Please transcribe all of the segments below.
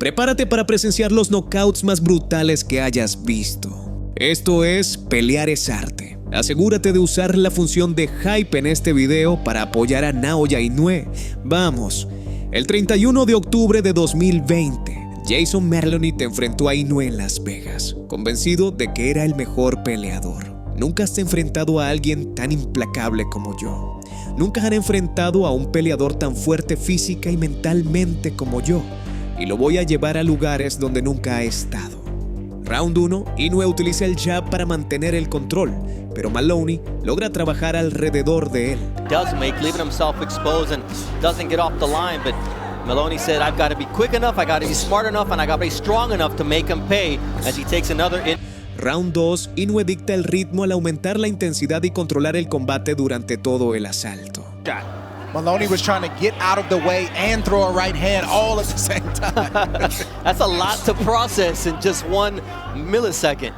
Prepárate para presenciar los knockouts más brutales que hayas visto. Esto es Pelear es Arte. Asegúrate de usar la función de hype en este video para apoyar a Naoya Inoue. Vamos. El 31 de octubre de 2020, Jason Merloney te enfrentó a Inoue en Las Vegas, convencido de que era el mejor peleador. Nunca has enfrentado a alguien tan implacable como yo. Nunca han enfrentado a un peleador tan fuerte física y mentalmente como yo. Y lo voy a llevar a lugares donde nunca ha estado. Round 1, Inoue utiliza el jab para mantener el control, pero Maloney logra trabajar alrededor de él. Does make, leaving himself exposed and doesn't get off the line, but Maloney said, I've got to be quick enough, I got to be smart enough, and I got to be strong enough to make him pay as he takes another in. Round 2, Inoue dicta el ritmo al aumentar la intensidad y controlar el combate durante todo el asalto. Maloney was trying to get out of the way and throw a right hand all at the same time. That's a lot to process in just 1 millisecond.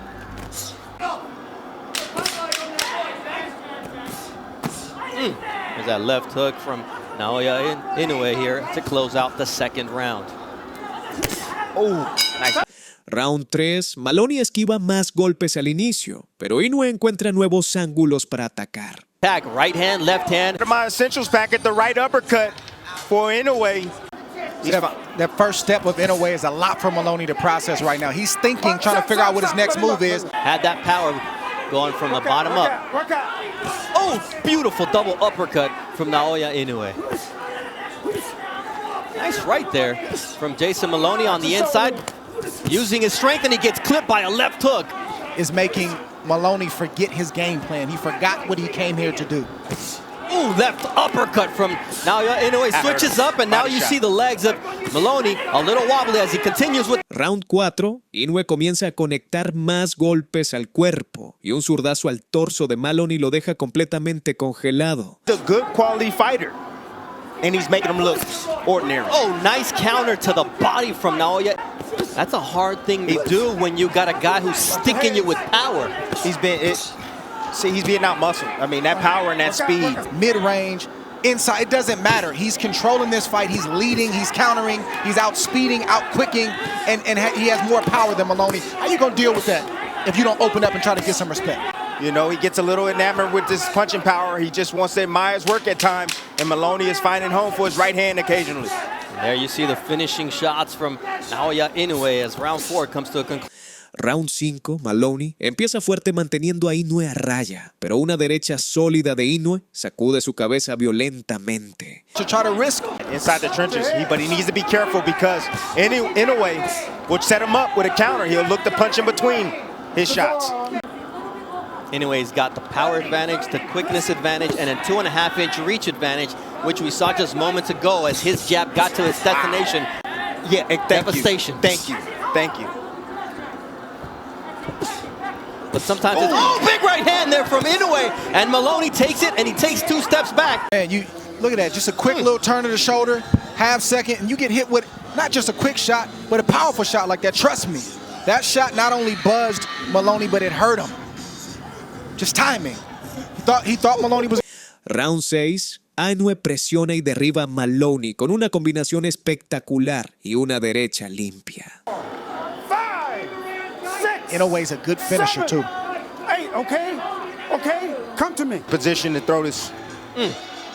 There's that left hook from Naoya Inoue here to close out the second round. Oh, nice. Round 3, Maloney esquiva más golpes al inicio, pero Inoue encuentra nuevos ángulos para atacar. Right hand, left hand. My essentials packet, the right uppercut for Inoue. That first step of Inoue is a lot for Maloney to process right now. He's thinking, trying to figure out what his next move is. Had that power going from the bottom up. Oh, beautiful double uppercut from Naoya Inoue. Nice right there from Jason Maloney on the inside. Using his strength, and he gets clipped by a left hook. Is making Maloney forget his game plan. He forgot what he came here to do. Ooh, left uppercut from Naoya Inoue. Switches up, and now you see the legs of Maloney a little wobbly as he continues with. Round 4, Inoue comienza a conectar más golpes al cuerpo y un zurdazo al torso de Maloney lo deja completamente congelado. The good quality fighter, and he's making him look ordinary. Oh, nice counter to the body from Naoya. That's a hard thing to do when you got a guy who's sticking you with power. He's being out muscled. I mean, that power and that speed. Mid-range, inside, it doesn't matter. He's controlling this fight. He's leading, he's countering, he's out-speeding, out-quicking, and he has more power than Maloney. How you gonna deal with that if you don't open up and try to get some respect? You know, he gets a little enamored with this punching power. He just wants to admire his work at times, and Maloney is finding home for his right hand occasionally. There you see the finishing shots from Naoya Inoue as round 4 comes to a conclusion. Round 5, Maloney empieza fuerte manteniendo a Inoue a raya, pero una derecha sólida de Inoue sacude su cabeza violentamente. To try to risk inside the trenches, but he needs to be careful because Inoue will set him up with a counter. He'll look to punch in between his shots. Inoue's got the power advantage, the quickness advantage, and a 2.5-inch reach advantage, which we saw just moments ago as his jab got to its destination. Yeah, devastation. Thank you. But sometimes it's, oh, big right hand there from Inoue, and Maloney takes it, and he takes 2 steps back. Man, you look at that, just a quick little turn of the shoulder, half second, and you get hit with not just a quick shot, but a powerful shot like that. Trust me, that shot not only buzzed Maloney, but it hurt him. Just timing. He thought Maloney was. Round 6, Inoue presiona y derriba a Maloney con una combinación espectacular y una derecha limpia. 5, 6. Inoue's a good finisher 7, too. 8, okay, come to me. Position to throw this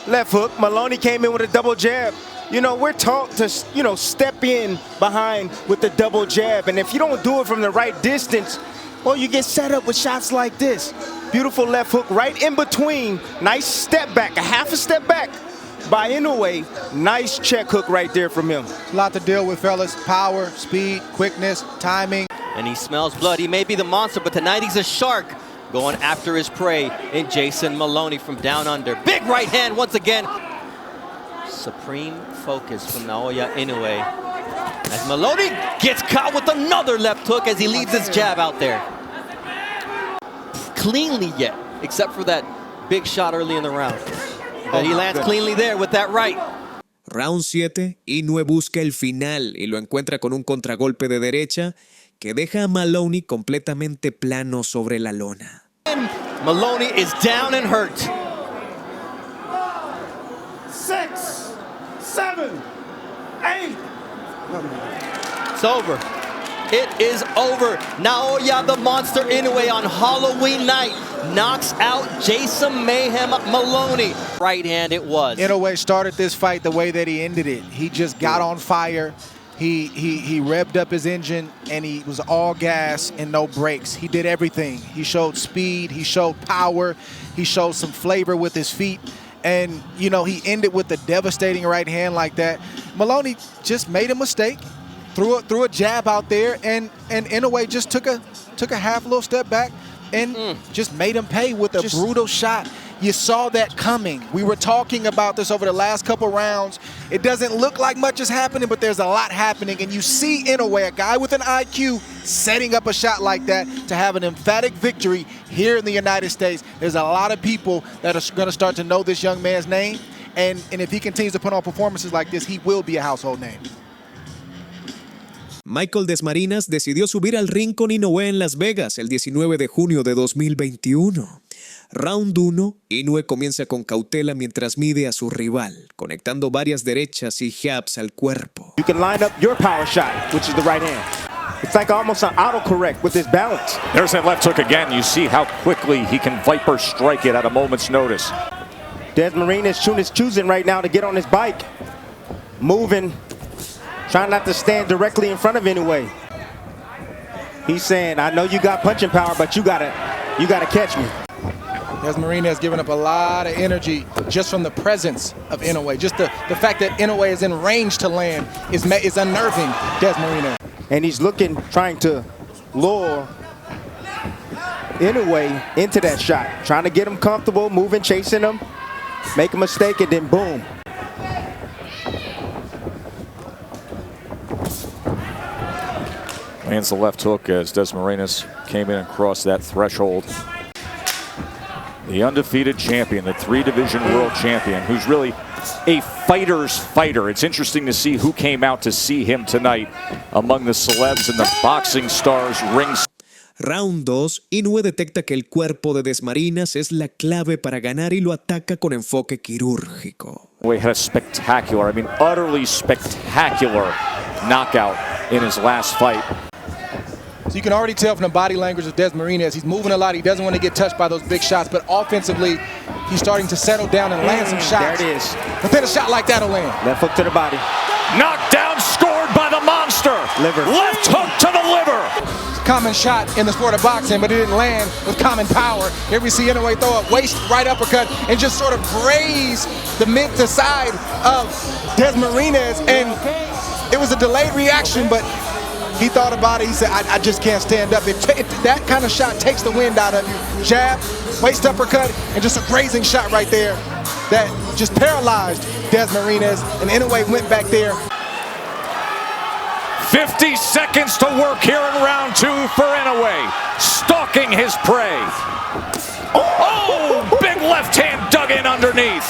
left hook. Maloney came in with a double jab. You know, we're taught to, step in behind with the double jab, and if you don't do it from the right distance, well, you get set up with shots like this. Beautiful left hook right in between. Nice step back, a half a step back by Inoue. Nice check hook right there from him. A lot to deal with, fellas. Power, speed, quickness, timing. And he smells blood. He may be the monster, but tonight he's a shark going after his prey in Jason Maloney from down under. Big right hand once again. Supreme focus from Naoya Inoue. As Maloney gets caught with another left hook as he leaves his jab out there. Cleanly yet, except for that big shot early in the round. But he lands cleanly there with that right. Round 7, Inoue busca el final y lo encuentra con un contragolpe de derecha que deja a Maloney completamente plano sobre la lona. Maloney is down and hurt. 6, 7, 8. It's over. It is over. Naoya the Monster Inoue on Halloween night knocks out Jason Mayhem Maloney. Right hand it was. Inoue started this fight the way that he ended it. He just got on fire. He revved up his engine, and he was all gas and no brakes. He did everything. He showed speed. He showed power. He showed some flavor with his feet. And, you know, he ended with a devastating right hand like that. Maloney just made a mistake. Threw a jab out there, and Inoue just took a half little step back and just made him pay with a brutal shot. You saw that coming. We were talking about this over the last couple rounds. It doesn't look like much is happening, but there's a lot happening, and you see Inoue, a guy with an IQ, setting up a shot like that to have an emphatic victory here in the United States. There's a lot of people that are going to start to know this young man's name, and if he continues to put on performances like this, he will be a household name. Michael Desmarinas decidió subir al ring con Inoue en Las Vegas el 19 de junio de 2021. Round 1, Inoue comienza con cautela mientras mide a su rival, conectando varias derechas y jabs al cuerpo. You can line up your power shot, which is the right hand. It's like almost an autocorrect with his balance. There's that left hook again. You see how quickly he can viper strike it at a moment's notice. Desmarinas is choosing right now to get on his bike. Moving. Trying not to stand directly in front of Inoue. He's saying, I know you got punching power, but you gotta catch me. Desmarinas has given up a lot of energy just from the presence of Inoue. Just the fact that Inoue is in range to land is unnerving Desmarinas. And he's trying to lure Inoue into that shot. Trying to get him comfortable, moving, chasing him, make a mistake, and then boom. Lands the left hook as Desmarinas came in and crossed that threshold. The undefeated champion, the 3-division world champion, who's really a fighter's fighter. It's interesting to see who came out to see him tonight among the celebs and the boxing stars rings. Round 2, Inoue detecta que el cuerpo de Desmarinas es la clave para ganar y lo ataca con enfoque quirúrgico. He had a spectacular, I mean utterly spectacular knockout in his last fight. So you can already tell from the body language of Desmarinas, he's moving a lot. He doesn't want to get touched by those big shots, but offensively, he's starting to settle down and land some shots. There it is. But then a shot like that'll land. Left hook to the body. Knocked down, scored by the monster. Liver. Left hook to the liver. Common shot in the sport of boxing, but it didn't land with common power. Here we see Inoue throw a waist right uppercut and just sort of graze the mid to side of Desmarinas, and it was a delayed reaction, but he thought about it. He said, I just can't stand up. That kind of shot takes the wind out of you. Jab, waist uppercut, and just a grazing shot right there that just paralyzed Desmarinas, and Inoue went back there. 50 seconds to work here in round 2 for Inoue, stalking his prey. Oh, big left hand dug in underneath.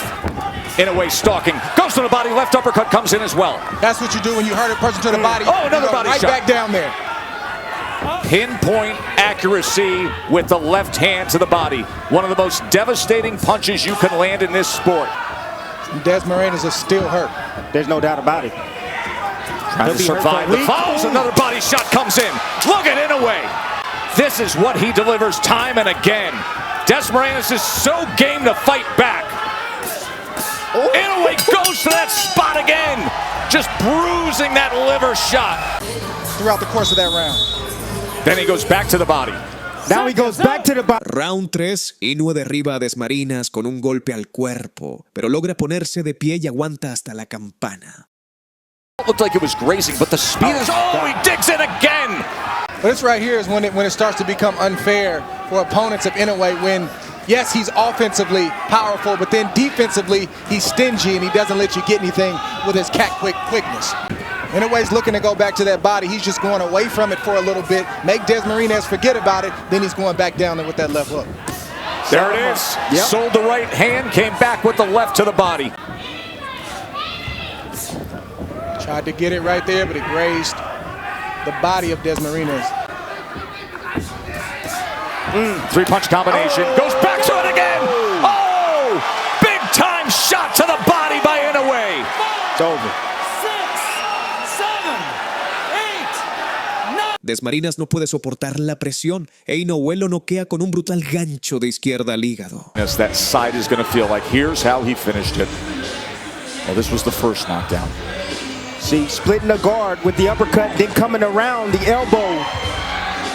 Inoue stalking, goes to the body, left uppercut comes in as well. That's what you do when you hurt a person to the body. Oh, another body right shot. Back down there. Pinpoint accuracy with the left hand to the body. One of the most devastating punches you can land in this sport. Desmarinas is still hurt. There's no doubt about it. Trying to survive the fouls. Another body shot comes in. Look at Inoue. This is what he delivers time and again. Desmarinas is so game to fight back. Inoue goes to that spot again, just bruising that liver shot. Throughout the course of that round. Then he goes back to the body. Now he goes back to the body. Round 3, Inoue derriba a Desmarinas con un golpe al cuerpo, pero logra ponerse de pie y aguanta hasta la campana. It looked like it was grazing, but the speed is... Oh, he digs in again! But this right here is when it starts to become unfair for opponents of Inoue when, yes, he's offensively powerful, but then defensively, he's stingy and he doesn't let you get anything with his quickness. Inoue's looking to go back to that body. He's just going away from it for a little bit, make Desmarinas forget about it, then he's going back down there with that left hook. There it is. Yep. Sold the right hand, came back with the left to the body. Tried to get it right there, but it grazed the body of Desmarinas. Three-punch combination. Oh. Goes back to it again. Oh! Big-time shot to the body by Inoue. It's over. 6, 7, 8. Desmarinas no puede soportar la presión e Inoue lo noquea con un brutal gancho de izquierda al hígado. As that side is going to feel like, here's how he finished it. Well, this was the first knockdown. See, splitting the guard with the uppercut, then coming around the elbow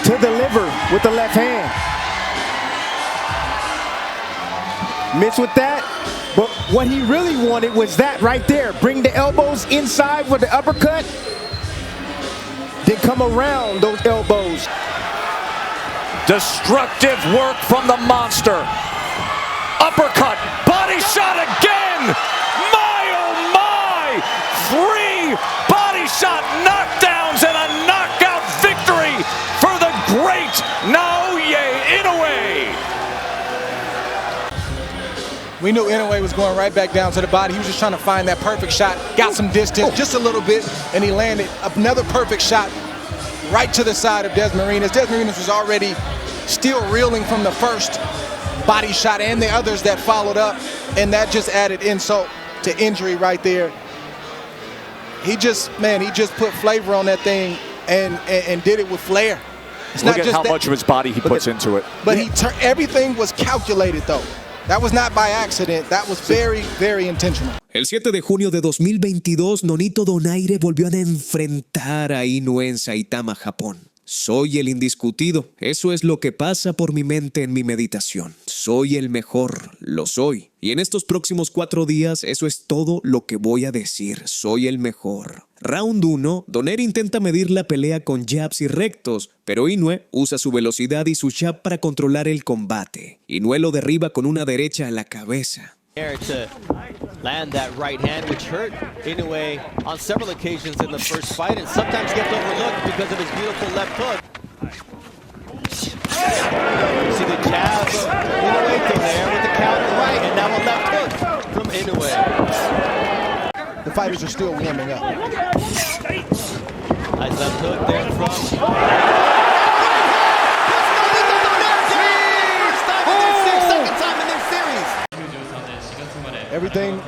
to the liver with the left hand. Missed with that, but what he really wanted was that right there. Bring the elbows inside with the uppercut, then come around those elbows. Destructive work from the monster. Uppercut, body shot again. My, oh my! 3 body shot knockdowns and a knockout victory for the great Naoya Inoue. We knew Inoue was going right back down to the body. He was just trying to find that perfect shot, got some distance, just a little bit, and he landed another perfect shot right to the side of Desmarinas. Desmarinas was already still reeling from the first body shot and the others that followed up, and that just added insult to injury right there. He just put flavor on that thing and did it with flair. It's Look not at just how that, much of his body he puts into it. but everything was calculated though. That was not by accident. That was very, very intentional. El 7 de junio de 2022, Nonito Donaire volvió a enfrentar a Inoue en Saitama, Japón. Soy el indiscutido. Eso es lo que pasa por mi mente en mi meditación. Soy el mejor. Lo soy. Y en estos próximos 4 días, eso es todo lo que voy a decir. Soy el mejor. Round 1, Donaire intenta medir la pelea con jabs y rectos, pero Inoue usa su velocidad y su jab para controlar el combate. Inoue lo derriba con una derecha a la cabeza. To land that right hand, which hurt Inoue on several occasions in the first fight, and sometimes gets overlooked because of his beautiful left hook. You see the jab of Inoue from there with the counter right, and now a left hook from Inoue. The fighters are still warming up. Nice left hook there from. Everything,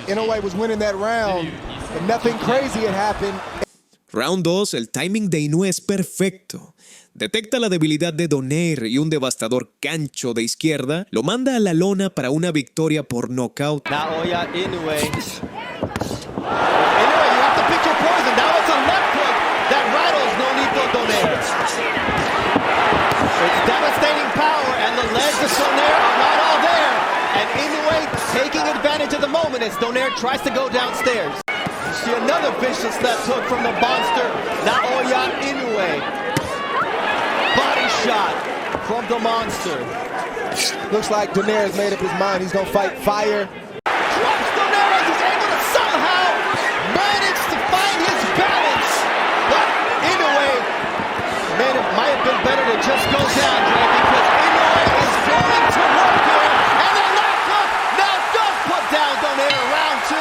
Inoue was winning that round, but nothing crazy had happened. Round 2, el timing de Inoue es perfecto. Detecta la debilidad de Donaire y un devastador gancho de izquierda lo manda a la lona para una victoria por nocaut. Naoya Inoue. Inoue, you have to pick your poison. Now it's a left hook that rattles Nonito Donaire. It's devastating power, and the legs of Donaire are not all there. And Inoue taking advantage of the moment as Donaire tries to go downstairs. You see another vicious left hook from the monster, Naoya Inoue. Body shot from the monster. Looks like Donaire has made up his mind. He's going to fight fire. Drops Donaire as he's able to somehow manage to find his balance. But Inoue might have been better to just go down, Dre, because Inoue is going to work here. And the left hook now does put down Donaire round 2.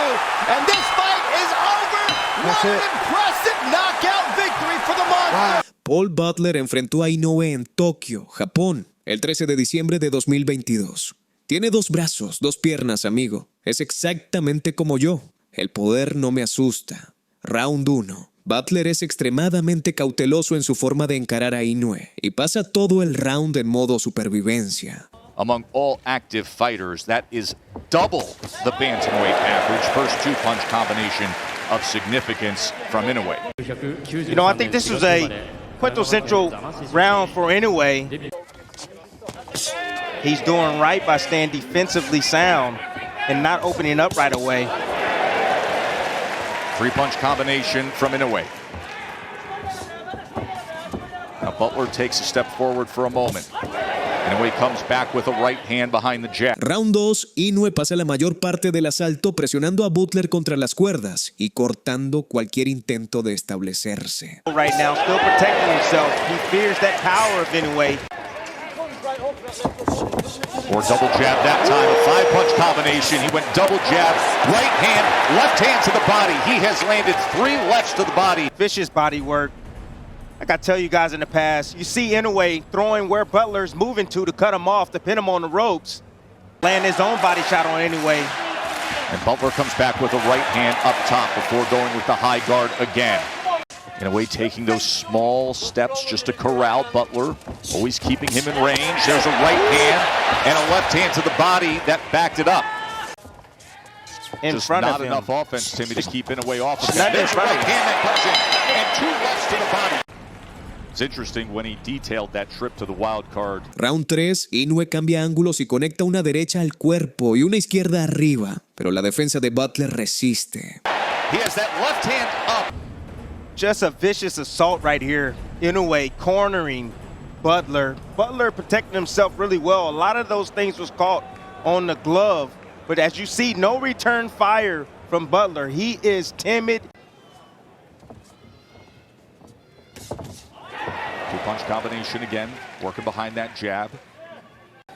And this fight is over. What an impressive knockout victory for the monster. Paul Butler enfrentó a Inoue en Tokio, Japón, el 13 de diciembre de 2022. Tiene 2 brazos, 2 piernas, amigo. Es exactamente como yo. El poder no me asusta. Round 1. Butler es extremadamente cauteloso en su forma de encarar a Inoue y pasa todo el round en modo supervivencia. Among all active fighters, that is double the bantamweight average. First 2-punch combination of significance from Inoue. You know, I think this was a quintessential round for Inoue. He's doing right by staying defensively sound and not opening up right away. 3-punch combination from Inoue. Now Butler takes a step forward for a moment. Inoue comes back with a right hand behind the jab. Round 2, Inoue pasa la mayor parte del asalto presionando a Butler contra las cuerdas y cortando cualquier intento de establecerse. Right now, still protecting himself. He fears that power of Inoue. Or double jab that time, a 5-punch combination. He went double jab, right hand, left hand to the body. He has landed 3 lefts to the body. Vicious body work. Like I tell you guys in the past, you see Inoue throwing where Butler's moving to cut him off, to pin him on the ropes. Land his own body shot on Inoue. And Butler comes back with a right hand up top before going with the high guard again. Inoue taking those small steps just to corral Butler, always keeping him in range. There's a right hand and a left hand to the body that backed it up. In Just front not of him. enough offense, Timmy, to keep Inoue off of Not that. in There's a front right of him. hand that comes in, and two lefts to the body. It's interesting when he detailed that trip to the wild card. Round 3, Inoue cambia ángulos y conecta una derecha al cuerpo y una izquierda arriba, pero la defensa de Butler resiste. He has that left hand up. Just a vicious assault right here. Inoue cornering Butler. Butler protecting himself really well. A lot of those things was caught on the glove. But as you see, no return fire from Butler. He is timid. Two-punch combination again, working behind that jab.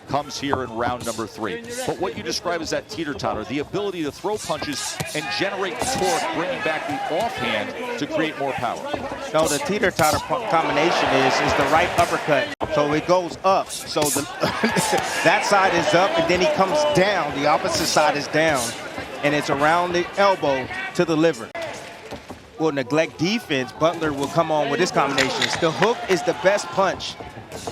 Comes here in round number 3. But what you describe as that teeter-totter, the ability to throw punches and generate torque, bringing back the offhand to create more power. No, the teeter-totter combination is the right uppercut. So it goes up. So that side is up, and then he comes down. The opposite side is down, and it's around the elbow to the liver. Will neglect defense, Butler will come on with this combination. The hook is the best punch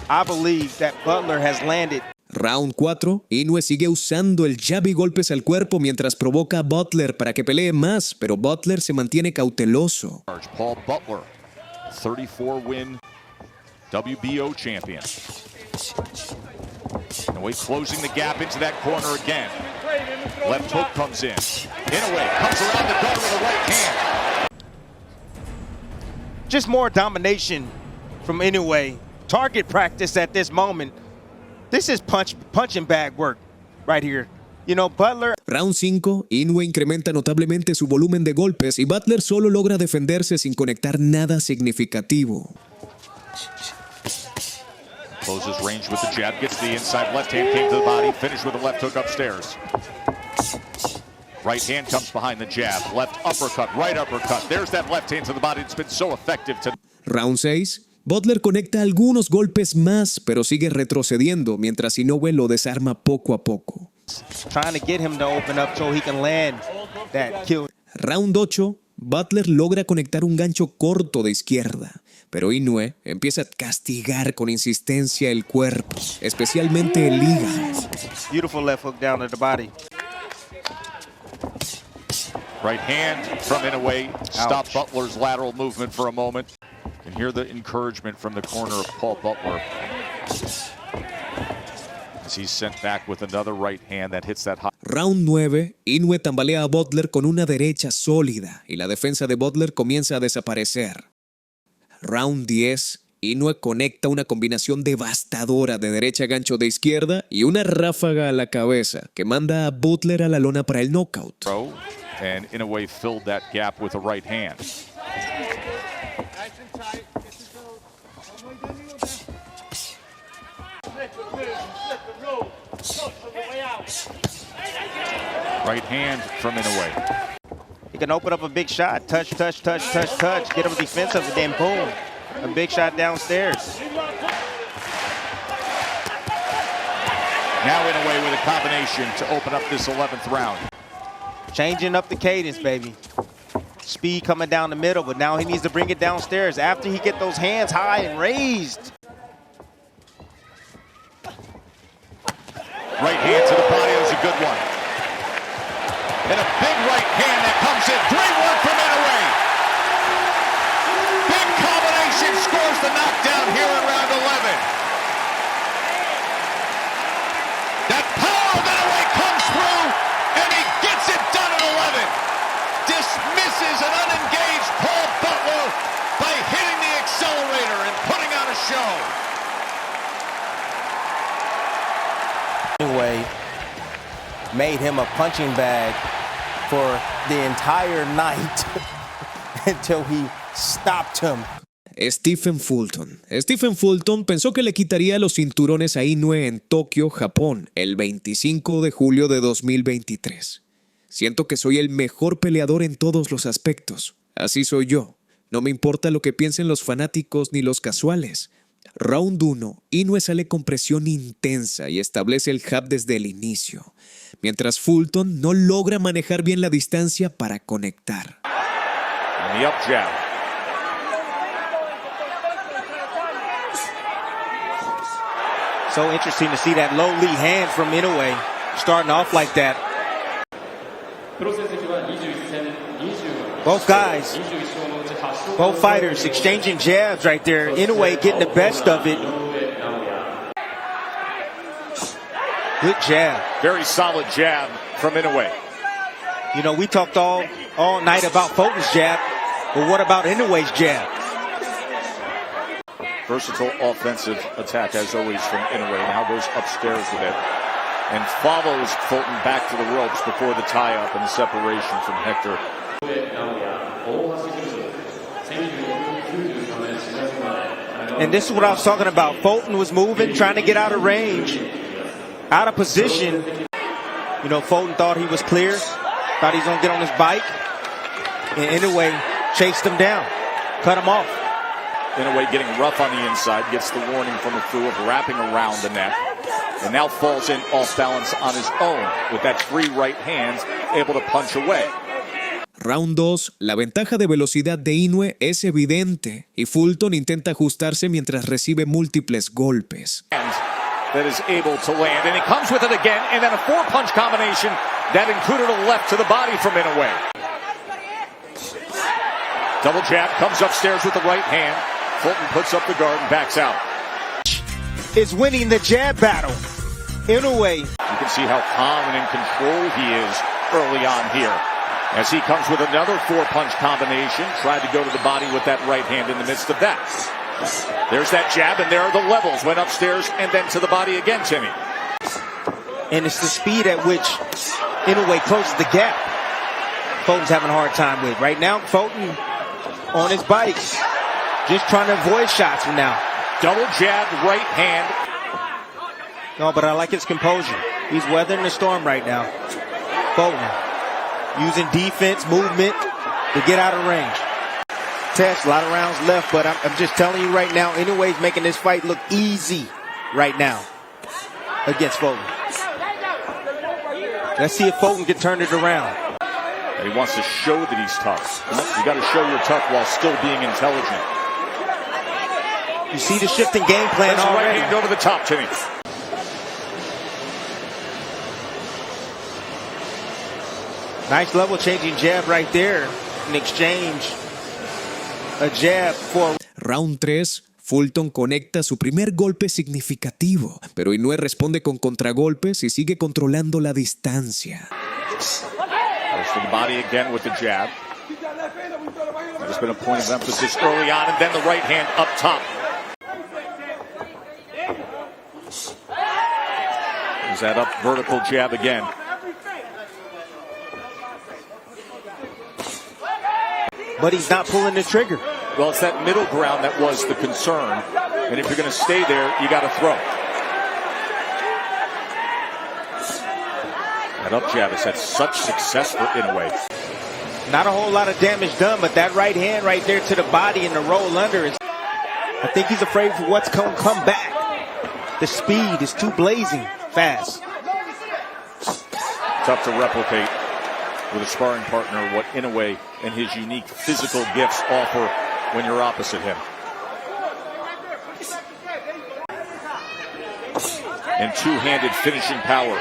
I believe that Butler has landed. Round 4, Inoue sigue usando el jab y golpes al cuerpo mientras provoca a Butler para que pelee más, pero Butler se mantiene cauteloso. Paul Butler, 34-win WBO champion. Inoue closing the gap into that corner again. Left hook comes in. Inoue comes around the guard with a right hand. Just more domination from Inoue. Target practice at this moment. This is punching bag work right here. You know, Butler. Round 5, Inoue incrementa notablemente su volumen de golpes y Butler solo logra defenderse sin conectar nada significativo. Closes range with the jab, gets the inside left hand, came to the body, finished with a left hook upstairs. Right hand comes behind the jab, left uppercut, right uppercut. There's that left hand to the body. It's been so effective to... Round 6, Butler conecta algunos golpes más, pero sigue retrocediendo mientras Inoue lo desarma poco a poco. Trying to get him to open up so he can land that kill. Round 8, Butler logra conectar un gancho corto de izquierda, pero Inoue empieza a castigar con insistencia el cuerpo, especialmente el hígado. Beautiful left hook down to the body. Right hand from Inoue, stop Butler's lateral movement for a moment. You can hear the encouragement from the corner of Paul Butler as he's sent back with another right hand that hits that high. Round 9, Inoue tambalea a Butler con una derecha sólida y la defensa de Butler comienza a desaparecer. Round 10, Inoue conecta una combinación devastadora de derecha gancho de izquierda y una ráfaga a la cabeza que manda a Butler a la lona para el knockout. And Inoue filled that gap with a right hand. Right hand from Inoue. He can open up a big shot. Touch, touch, touch, touch, touch. Get him defensive, and then boom. A big shot downstairs. Now Inoue with a combination to open up this 11th round. Changing up the cadence, baby. Speed coming down the middle, but now he needs to bring it downstairs after he get those hands high and raised. Right hand to the body, that was a good one. And a big right hand that comes in. Great work from Inoue. Big combination scores the knockdown here in round 11. That power of Inoue comes through, and he gets it done at 11. Dismisses an unengaged Paul Butler by hitting the accelerator and putting on a show. Inoue made him a punching bag for the entire night until he stopped him. Stephen Fulton pensó que le quitaría los cinturones a Inoue en Tokio, Japón, el 25 de julio de 2023. Siento que soy el mejor peleador en todos los aspectos. Así soy yo. No me importa lo que piensen los fanáticos ni los casuales. Round 1, Inoue sale con presión intensa y establece el jab desde el inicio, mientras Fulton no logra manejar bien la distancia para conectar. And the up jab. So interesting to see that lowly hand from Inoue starting off like that. Both guys, both fighters exchanging jabs right there. Inoue getting the best of it. Good jab. Very solid jab from Inoue. You know, we talked all night about Fulton's jab, but what about Inoue's jab? Versatile offensive attack, as always, from Inoue. Now goes upstairs with it and follows Fulton back to the ropes before the tie-up and the separation from Hector. And this is what I was talking about. Fulton was moving, trying to get out of range, out of position. You know, Fulton thought he was clear, thought he was going to get on his bike, and Inoue chased him down, cut him off. Inoue getting rough on the inside, gets the warning from the crew of wrapping around the neck, and now falls in off balance on his own with that free right hand, able to punch away. Round 2, la ventaja de velocidad de Inoue es evidente y Fulton intenta ajustarse mientras recibe múltiples golpes. That is able to land, and he comes with it again, and then a 4-punch combination that included a left to the body from Inoue. Double jab, comes upstairs with the right hand. Fulton puts up the guard and backs out. Is winning the jab battle. Inoue. You can see how calm and in control he is early on here. As he comes with another 4-punch combination, tried to go to the body with that right hand in the midst of that. There's that jab, and there are the levels. Went upstairs and then to the body again, Timmy. And it's the speed at which Inoue closes the gap Fulton's having a hard time with. Right now, Fulton on his bike, just trying to avoid shots from now. Double jab, right hand. No, but I like his composure. He's weathering the storm right now. Fulton using defense, movement to get out of range. Test, a lot of rounds left, but I'm just telling you right now, Inoue's making this fight look easy right now against Fulton. Let's see if Fulton can turn it around. And he wants to show that he's tough. You got to show you're tough while still being intelligent. You see the shifting game plan already. Right hand go to the top, Timmy. Nice level changing jab right there in exchange. A jab for... Round 3, Fulton conecta su primer golpe significativo, pero Inoue responde con contragolpes y sigue controlando la distancia. Goes to the body again with the jab. There's been a point of emphasis early on, and then the right hand up top. There's that up vertical jab again. But he's not pulling the trigger. Well, it's that middle ground that was the concern. And if you're going to stay there, you got to throw. That up jab has had such success for Inoue. Not a whole lot of damage done, but that right hand right there to the body and the roll under is... I think he's afraid for what's going to come back. The speed is too blazing fast. Tough to replicate with a sparring partner what Inoue and his unique physical gifts offer when you're opposite him. And two-handed finishing power.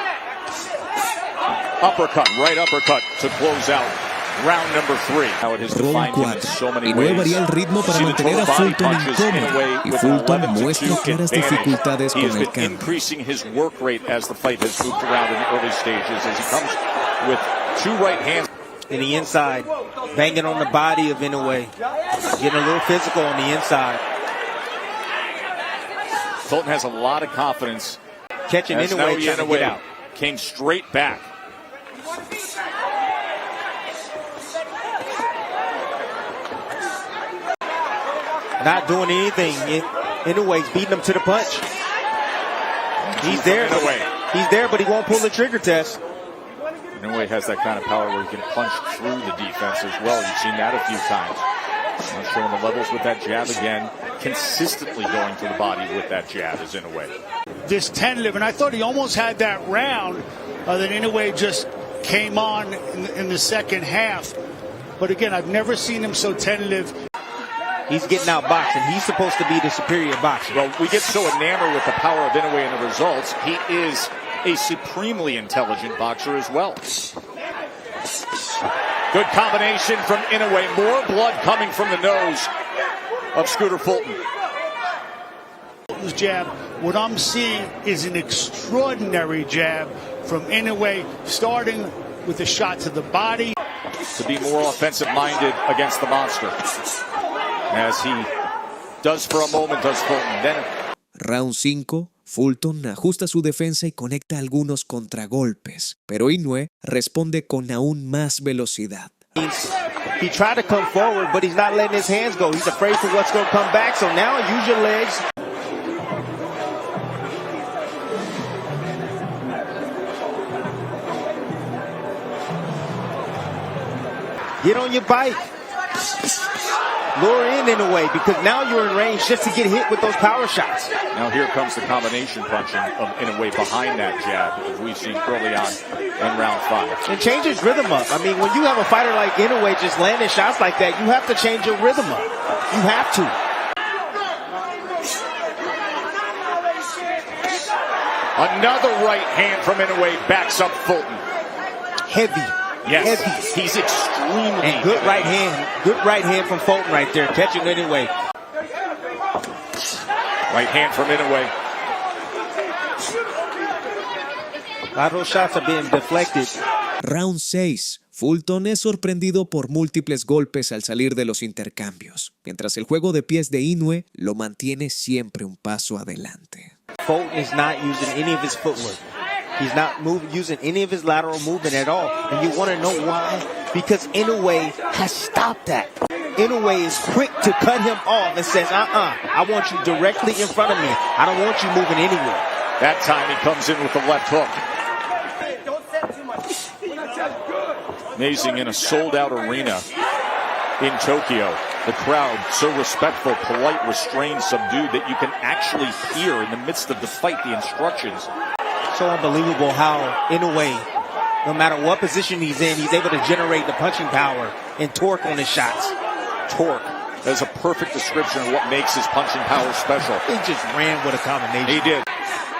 Uppercut, right uppercut to close out round number 3. How it has defined him in so many ways. Inoue varía el ritmo para mantener a Fulton incómodo, y Fulton muestra claras dificultades con el cambio. Increasing his work rate as the fight has moved around in the early stages as he comes with 2 right hands. In the inside, banging on the body of Inoue. Getting a little physical on the inside. Fulton has a lot of confidence. Catching Inoue trying to get out. Came straight back. Not doing anything. Inoue's beating him to the punch. He's there. He's there, but he won't pull the trigger test. Inoue has that kind of power where he can punch through the defense as well. You've seen that a few times. Not showing the levels with that jab again. Consistently going to the body with that jab is Inoue. This tentative, and I thought he almost had that round that Inoue just came on in the second half. But again, I've never seen him so tentative. He's getting outboxed, and he's supposed to be the superior boxer. Well, we get so enamored with the power of Inoue and the results. He is a supremely intelligent boxer as well. Good combination from Inoue. More blood coming from the nose of Scooter Fulton. Fulton's jab, what I'm seeing is an extraordinary jab from Inoue, starting with a shot to the body. To be more offensive-minded against the monster. As he does for a moment, does Fulton. Then Round 5, Fulton ajusta su defensa y conecta algunos contragolpes, pero Inoue responde con aún más velocidad. He tried to come forward, but he's not letting his hands go. He's afraid for what's going to come back, so now use your legs. Get on your bike. Lure in a way, because now you're in range just to get hit with those power shots. now here comes the combination punching of Inoue behind that jab, as we've seen early on in round 5. And change his rhythm up. I mean, when you have a fighter like Inoue just landing shots like that, you have to change your rhythm up. You have to. Another right hand from Inoue backs up Fulton. Heavy. Yes, Heavy. he's extremely And good right hand. Good right hand from Fulton right there. Catching Inoue. Right hand from Inoue. A lot of those shots are being deflected. Round 6. Fulton es sorprendido por múltiples golpes al salir de los intercambios, mientras el juego de pies de Inoue lo mantiene siempre un paso adelante. Fulton is not using any of his footwork. He's not using any of his lateral movement at all. And you want to know why? Because Inoue has stopped that. Inoue is quick to cut him off and says, I want you directly in front of me. I don't want you moving anywhere. That time he comes in with the left hook. Amazing, in a sold-out arena in Tokyo. The crowd so respectful, polite, restrained, subdued that you can actually hear in the midst of the fight the instructions. So unbelievable how Inoue, no matter what position he's in, he's able to generate the punching power and torque on his shots. Torque. That's a perfect description of what makes his punching power special. He just ran with a combination. He did.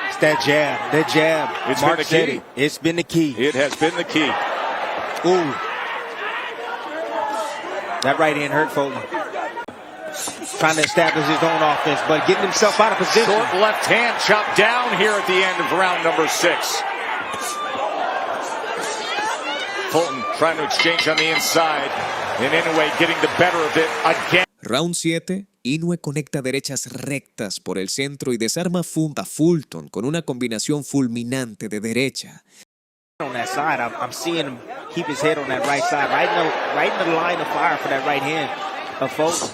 It's that jab. That jab. It's Mark been the said key. it. It's been the key. It has been the key. Ooh. That right hand hurt Fulton. Trying to establish his own offense, but getting himself out of position. Short left hand chopped down here at the end of round number 6. Fulton trying to exchange on the inside, and Inoue getting the better of it again. Round 7. Inoue conecta derechas rectas por el centro y desarma a Fulton con una combinación fulminante de derecha. On that side, I'm seeing him keep his head on that right side, right in the line of fire for that right hand of Fulton.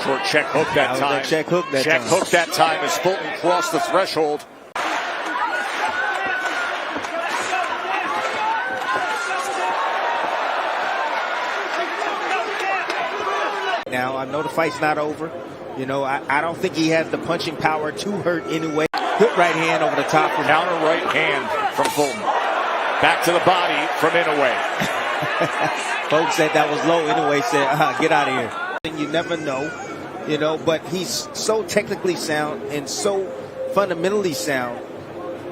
Short check hook that time. Check hook that time as Fulton crossed the threshold. Now, I know the fight's not over. You know, I don't think he has the punching power to hurt Inoue. Good right hand over the top. Counter right hand from Fulton. Back to the body from Inoue. Folks said that was low. Inoue said, get out of here. You never know, you know, but he's so technically sound and so fundamentally sound.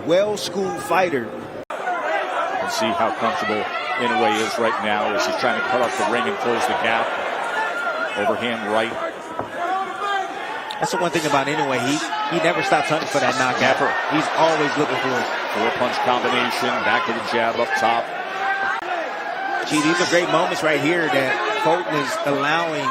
Well-schooled fighter. And see how comfortable Inoue is right now as he's trying to cut off the ring and close the gap. Overhand right. That's the one thing about Inoue. He never stops hunting for that knockout. Never. He's always looking for it. 4-punch combination, back to the jab up top. Gee, these are great moments right here that Fulton is allowing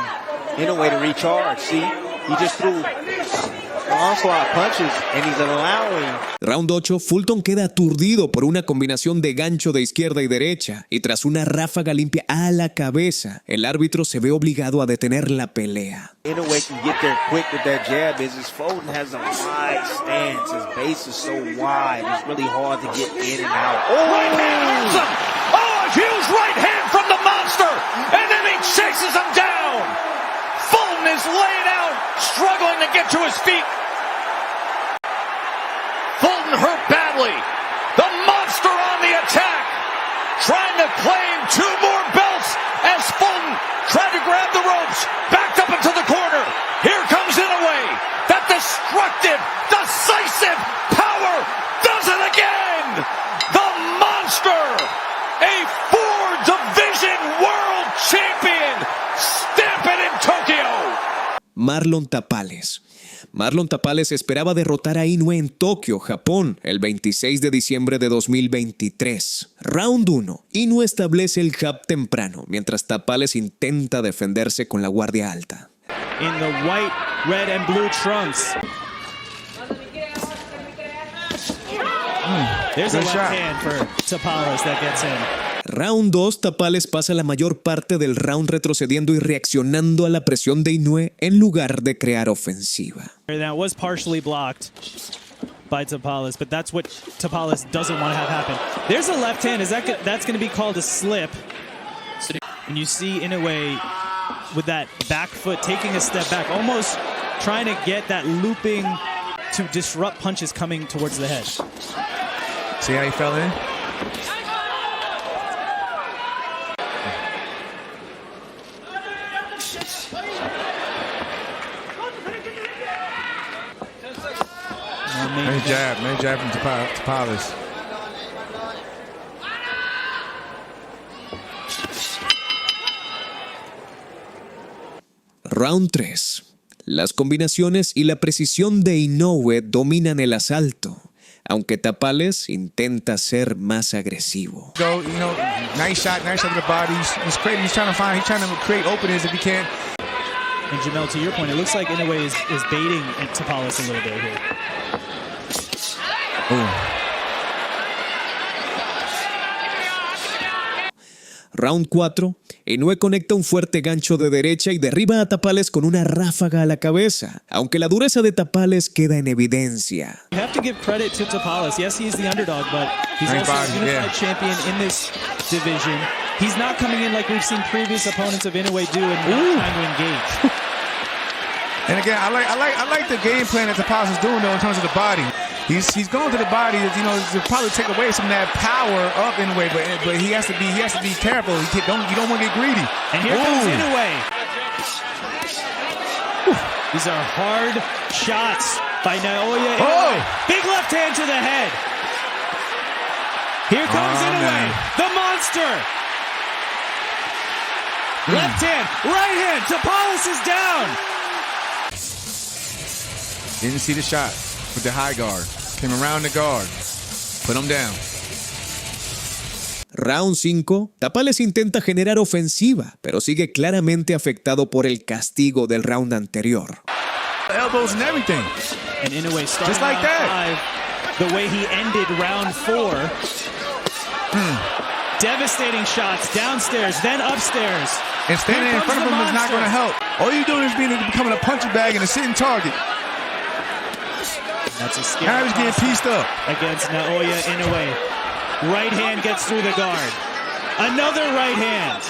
Inoue to recharge. See, he just threw an onslaught of punches and he's allowing. Round 8, Fulton queda aturdido por una combinación de gancho de izquierda y derecha, y tras una ráfaga limpia a la cabeza, el árbitro se ve obligado a detener la pelea. Inoue can get there quick with that jab. His Fulton has a wide stance. His base is so wide. It's really hard to get in and out. Oh, right hand! Awesome. Oh, a huge right hand from the monster! And then he chases him down! Fulton is laid out, struggling to get to his feet. Fulton hurt badly. The monster on the attack, trying to claim Marlon Tapales. Marlon Tapales esperaba derrotar a Inoue en Tokio, Japón, el 26 de diciembre de 2023. Round 1. Inoue establece el jab temprano, mientras Tapales intenta defenderse con la guardia alta. In the white, red, and blue trunks. There's a left hand for Tapales that gets in. Round 2, Tapales pasa la mayor parte del round retrocediendo y reaccionando a la presión de Inoue en lugar de crear ofensiva. That was partially blocked by Tapales, but that's what Tapales doesn't want to have happen. There's a left hand. That's going to be called a slip. And you see Inoue with that back foot taking a step back, almost trying to get that looping to disrupt punches coming towards the head. See how he fell in? Nice jab from Tapales. Round 3. Las combinaciones y la precisión de Inoue dominan el asalto, aunque Tapales intenta ser más agresivo. Go, nice shot to the body. He's trying to create openings if he can. And Jamel, to your point, it looks like Inoue is baiting Tapales a little bit here. Round 4. Inoue conecta un fuerte gancho de derecha y derriba a Tapales con una ráfaga a la cabeza, aunque la dureza de Tapales queda en evidencia. You have to give credit to Tapales. Yes, he's the underdog, but he's also a unified champion in this division. He's not coming in like we've seen previous opponents of Inoue do and not trying to engage. And again, I like the game plan that Tapales is doing though in terms of the body. He's going to the body, to probably take away some of that power of Inoue, but he has to be careful. You don't want to get greedy. And here comes Inoue. These are hard shots by Naoya Inoue. Big left hand to the head. Here comes Inoue, the monster. Left hand, right hand. Tapales is down. Didn't see the shot with the high guard. Came around the guard. Put him down. Round 5. Tapales intenta generar ofensiva, pero sigue claramente afectado por el castigo del round anterior. Elbows and everything. And Inoue started just like round that. 5 the way he ended round 4. Devastating shots downstairs, then upstairs. And standing in front of him is not going to help. All you're doing is becoming a punching bag and a sitting target. That's a scary now he's getting pieced up. Against Naoya Inoue. Right hand gets through the guard. Another right hand.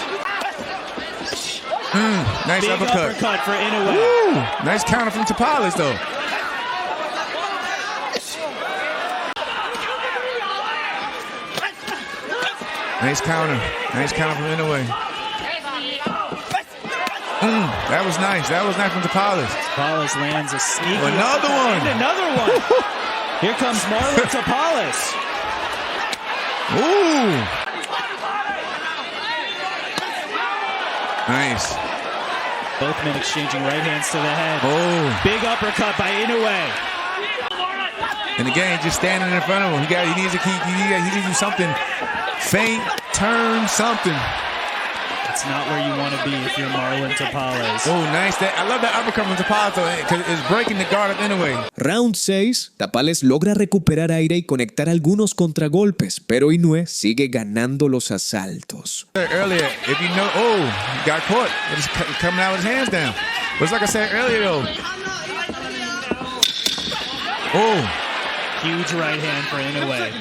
Nice Big uppercut for Inoue. Woo! Nice counter from Tapales, though. Nice counter from Inoue. That was nice. From Tapales. Tapales lands a sneaky another one. And another one. Here comes Marlon Tapales. Ooh. Nice. Both men exchanging right hands to the head. Oh. Big uppercut by Inoue. And again, just standing in front of him. He needs to do something. Feint, turn, something. It's not where you want to be if you're Marlon Tapales. Oh, nice. I love that uppercut from Tapales because it's breaking the guard of Inoue. Round 6. Tapales logra recuperar aire y conectar algunos contragolpes, pero Inoue sigue ganando los asaltos. Earlier, if you know, he got caught. It's coming out with his hands down. But it's like I said earlier, though. Huge right hand for Inoue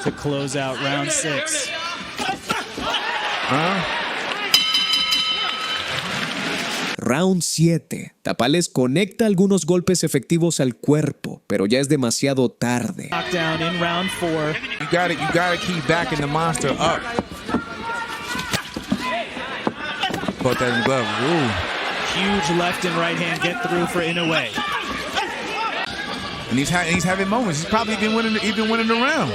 to close out round 6. Round 7. Tapales conecta algunos golpes efectivos al cuerpo, pero ya es demasiado tarde. Knockdown in round 4. You gotta keep backing the monster up. Put that in the glove. Ooh. Huge left and right hand get through for Inoue. And he's having moments. He's probably been winning the round.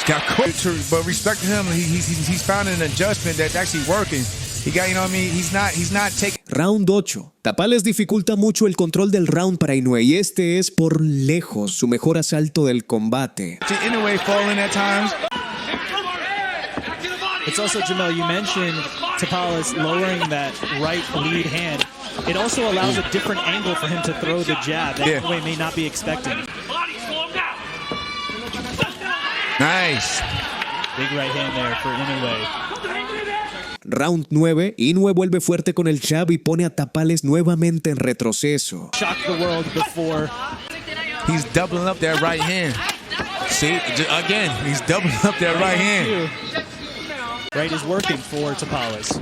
Got caught, but respect to him. He's found an adjustment that's actually working. He got, you know what I mean? He's not taking. Round 8. Tapales dificulta mucho el control del round para Inoue y este es por lejos su mejor asalto del combate. Inoue falling at times. It's also, Jamel, you mentioned Tapales lowering that right lead hand. It also allows a different angle for him to throw the jab that Inoue may not be expecting. Nice. Big right hand there for Inoue. Round 9, Inoue vuelve fuerte con el jab y pone a Tapales nuevamente en retroceso. Shock the world before. He's doubling up that right hand. See, again, he's doubling up that right hand. Right is working for Tapales.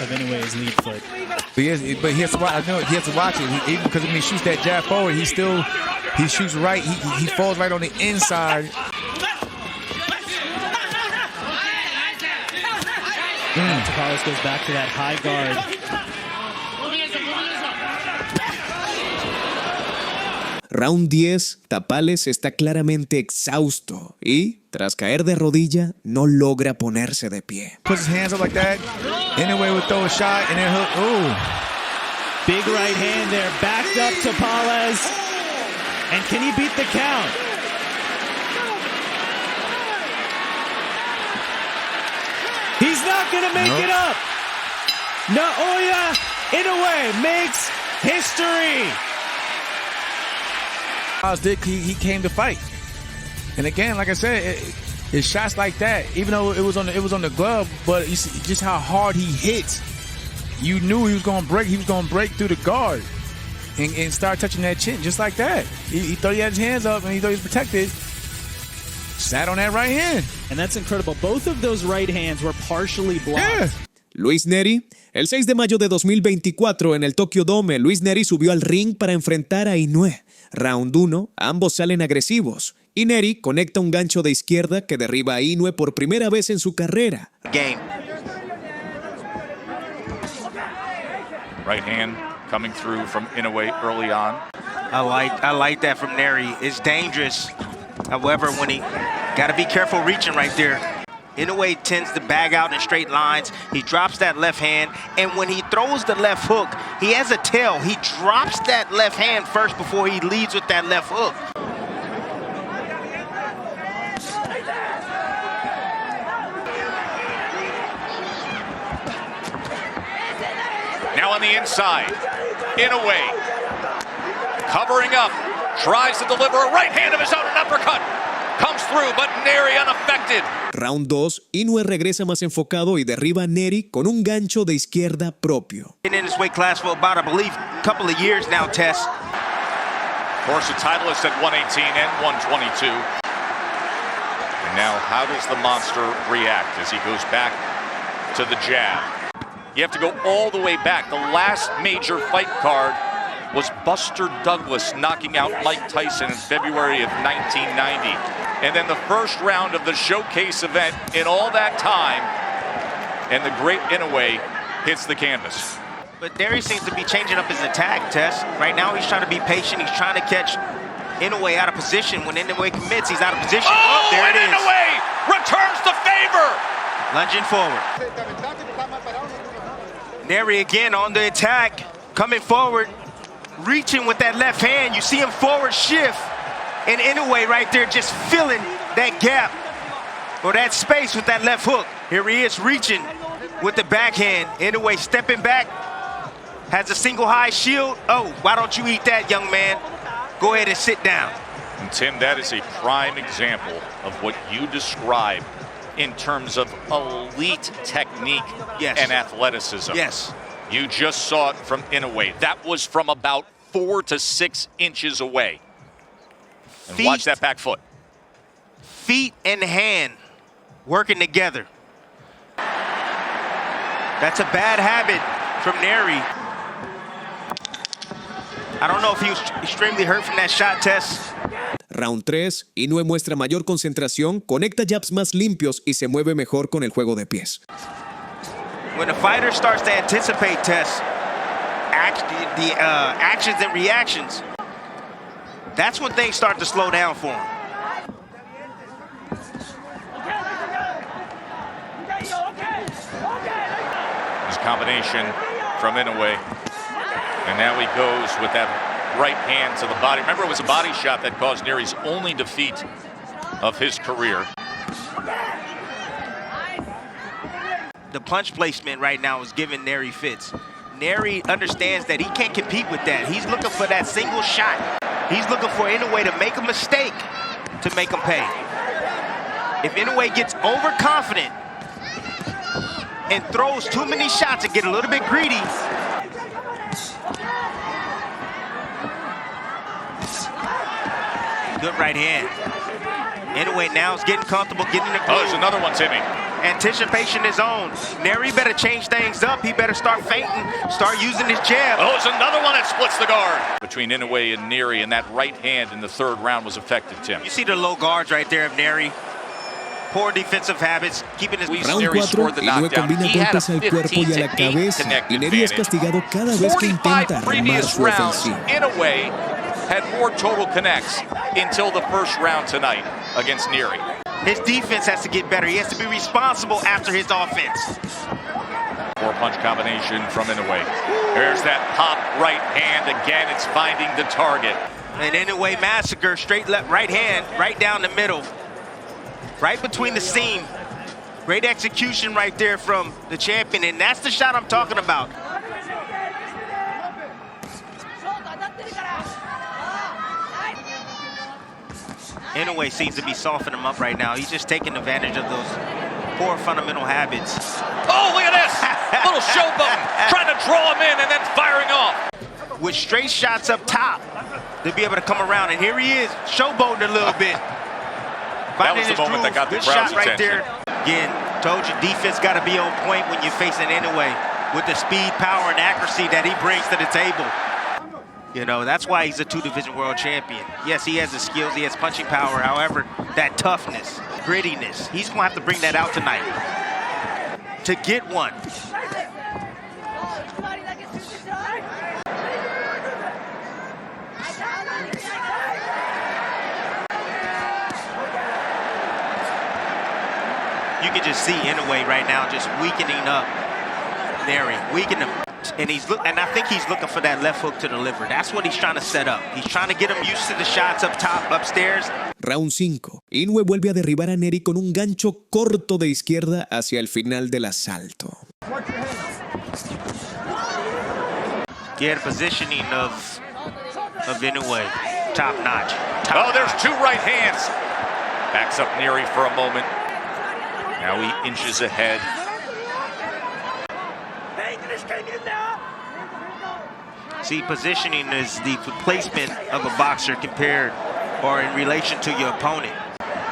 Of Inoue's lead foot. But he has to watch. I know he has to watch it. Even because when he shoots that jab forward, he shoots right. He falls right on the inside. Tapales goes back to that high guard. Round 10, Tapales está claramente exhausto y, tras caer de rodilla, no logra ponerse de pie. Puts his hands up like that. Inoue would throw a shot and then hook. Ooh. Big right hand there, backed up Tapales. And can he beat the count? He's not going to make it up. Naoya Inoue makes history. He came to fight, and again, like I said, it's shots like that. Even though it was on the glove, but you see just how hard he hits. You knew he was going to break. He was going to break through the guard and start touching that chin just like that. He thought he had his hands up and he thought he was protected. Sat on that right hand, and that's incredible. Both of those right hands were partially blocked. Yeah. Luis Neri. El 6 de mayo de 2024 en el Tokyo Dome, Luis Neri subió al ring para enfrentar a Inoue. Round 1, ambos salen agresivos y Neri conecta un gancho de izquierda que derriba a Inoue por primera vez en su carrera. Game. Right hand coming through from Inoue early on. I like that from Neri. It's dangerous. However, when he got to be careful reaching right there. Inoue tends to bag out in straight lines. He drops that left hand, and when he throws the left hook, he has a tail. He drops that left hand first before he leads with that left hook. Now on the inside, Inoue covering up, tries to deliver a right hand of his own, an uppercut. Comes through, but Neri unaffected. Round 2, Inoue regresa más enfocado y derriba a Neri con un gancho de izquierda propio. Been in this weight class for about, I believe, a couple of years now, Tess. Of course, the titleist at 118 and 122. And now, how does the monster react as he goes back to the jab? You have to go all the way back. The last major fight card was Buster Douglas knocking out Mike Tyson in February of 1990. And then the first round of the showcase event in all that time, and the great Inoue hits the canvas. But Neri seems to be changing up his attack, Tess. Right now he's trying to be patient. He's trying to catch Inoue out of position. When Inoue commits, he's out of position. Oh, there it is. Inoue returns the favor. Lunging forward. Neri again on the attack, coming forward, reaching with that left hand. You see him forward shift. And Inoue right there just filling that gap or that space with that left hook. Here he is reaching with the backhand. Inoue stepping back, has a single high shield. Oh, why don't you eat that, young man? Go ahead and sit down. And Tim, that is a prime example of what you described in terms of elite technique and athleticism. Yes. You just saw it from Inoue. That was from about 4 to 6 inches away. And watch that back foot. Feet and hand working together. That's a bad habit from Neri. I don't know if he was extremely hurt from that shot, Tess. Round 3, Inoue muestra mayor concentración, conecta jabs más limpios y se mueve mejor con el juego de pies. When a fighter starts to anticipate, Tess, actions and reactions, that's when things start to slow down for him. combination from Inoue. And now he goes with that right hand to the body. Remember, it was a body shot that caused Neri's only defeat of his career. The punch placement right now is giving Neri fits. Neri understands that he can't compete with that. He's looking for that single shot. He's looking for Inoue to make a mistake to make him pay. If Inoue gets overconfident and throws too many shots and get a little bit greedy, good right hand. Inoue now is getting comfortable, getting the groove. Oh, there's another one, Timmy. Anticipation is on. Neri better change things up. He better start feinting, start using his jab. Oh, there's another one that splits the guard. Between Inoue and Neri, and that right hand in the third round was effective, Tim. You see the low guards right there of Neri. Poor defensive habits, keeping his... Round 4, Inoue combina golpes al cuerpo y a la cabeza, y Neri es castigado cada vez que intenta armar su ofensiva. Inoue had more total connects until the first round tonight against Neri. His defense has to get better. He has to be responsible after his offense. Four-punch combination from Inoue. There's that pop right hand. Again, it's finding the target. And Inoue massacre, straight left, right hand, right down the middle. Right between the seam. Great execution right there from the champion, and that's the shot I'm talking about. Inoue seems to be softening him up right now. He's just taking advantage of those poor fundamental habits. Oh, look at this! Little showboat, trying to draw him in and then firing off. With straight shots up top, to be able to come around. And here he is, showboating a little bit. That was the moment that got the crowd's attention. There. Again, told you, defense got to be on point when you're facing Inoue with the speed, power, and accuracy that he brings to the table. You know, that's why he's a two-division world champion. Yes, he has the skills, he has punching power. However, that toughness, grittiness, he's going to have to bring that out tonight to get one. You can just see Inoue right now just weakening up Neri, weakening him. And I think he's looking for that left hook to deliver. That's what he's trying to set up. He's trying to get him used to the shots up top, upstairs. Round 5. Inoue vuelve a derribar a Neri con un gancho corto de izquierda hacia el final del asalto. Yeah, the positioning of Inoue, top notch. There's two right hands. Backs up Neri for a moment. Now he inches ahead. See, positioning is the placement of a boxer compared or in relation to your opponent.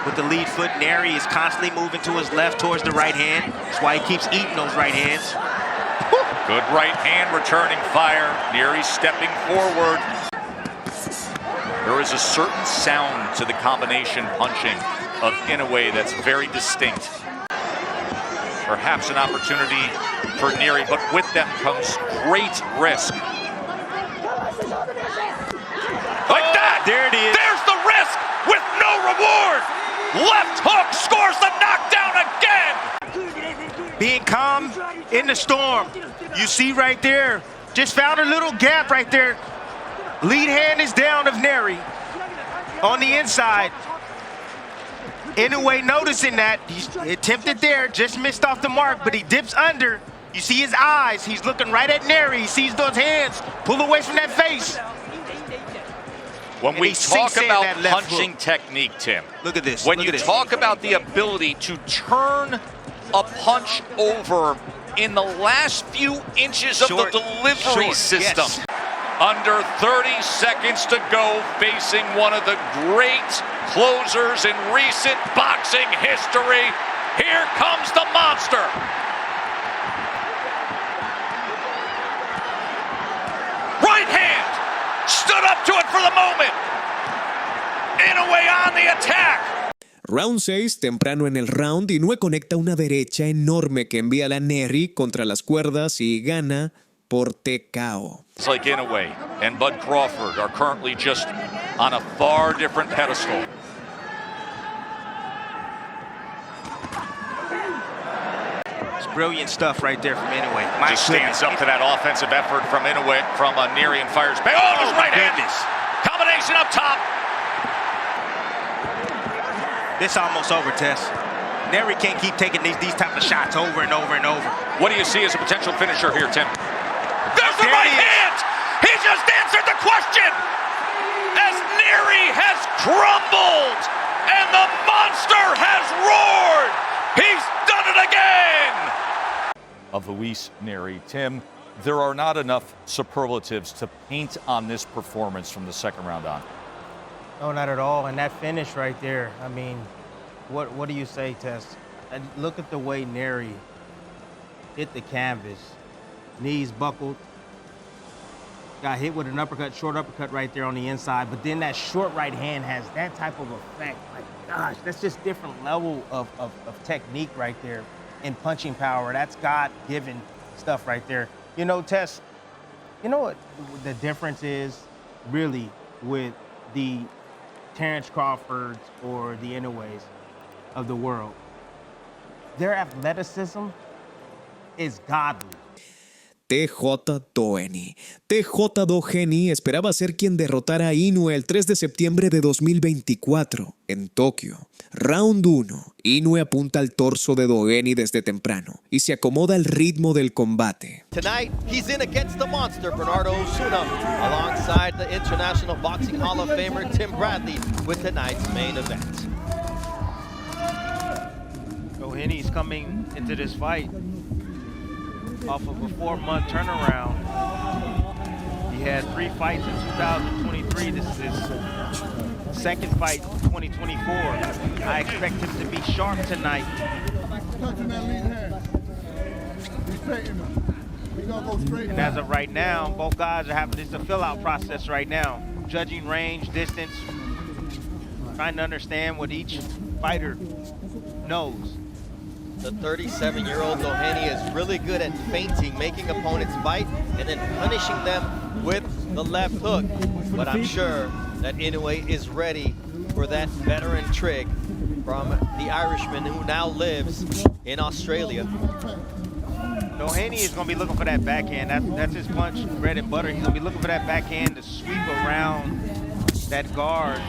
With the lead foot, Neri is constantly moving to his left towards the right hand. That's why he keeps eating those right hands. Good right hand returning fire. Neri stepping forward. There is a certain sound to the combination punching of Inoue that's very distinct. Perhaps an opportunity for Neri, but with them comes great risk. Like that! There it is. There's the risk with no reward! Left hook scores the knockdown again! Being calm in the storm. You see right there, just found a little gap right there. Lead hand is down of Neri on the inside. Inoue noticing that, he's attempted there, just missed off the mark, but he dips under. You see his eyes, he's looking right at Neri. He sees those hands, pull away from that face. When we talk about punching technique, Tim, look at this. When you talk about the ability to turn a punch over in the last few inches of the delivery system. Yes. Under 30 seconds to go, facing one of the great closers in recent boxing history. Here comes the monster. Right hand, stood up to it for the moment. Inoue on the attack. Round 6, temprano en el round, Inoue conecta una derecha enorme que envía a la Neri contra las cuerdas y gana por TKO. It's like Inoue and Bud Crawford are currently just on a far different pedestal. brilliant stuff right there from Inoue. Just stands up to that offensive effort from Inoue, from Neri, and fires back. Oh, his right hand. Combination up top. This almost over, Tess. Neri can't keep taking these type of shots over and over and over. What do you see as a potential finisher here, Tim? There's the right hand! He just answered the question! As Neri has crumbled and the monster has roared! He's done it again! Of Luis Neri. Tim, there are not enough superlatives to paint on this performance from the second round on. No, not at all. And that finish right there, I mean, what do you say, Tess? And look at the way Neri hit the canvas. Knees buckled. Got hit with an uppercut, short uppercut right there on the inside. But then that short right hand has that type of effect. Like, gosh, that's just different level of technique right there and punching power. That's God-given stuff right there. You know, Tess, you know what the difference is really with the Terrence Crawfords or the Inoues of the world? Their athleticism is godly. TJ Doheny. TJ Doheny esperaba ser quien derrotara a Inoue el 3 de septiembre de 2024 en Tokio. Round 1. Inoue apunta al torso de Doheny desde temprano y se acomoda al ritmo del combate. Tonight, he's in against the monster, Bernardo Osuna, alongside the International Boxing Hall of Famer Tim Bradley with tonight's main event. Doheny's coming into this fight off of a 4-month turnaround. He had 3 fights in 2023. This is his second fight in 2024. I expect him to be sharp tonight. And as of right now, both guys are having this a fill-out process right now. Judging range, distance, trying to understand what each fighter knows. The 37-year-old Doheny is really good at feinting, making opponents bite, and then punishing them with the left hook. But I'm sure that Inoue is ready for that veteran trick from the Irishman who now lives in Australia. Doheny is going to be looking for that backhand. That's his punch, bread and butter. He's going to be looking for that backhand to sweep around that guard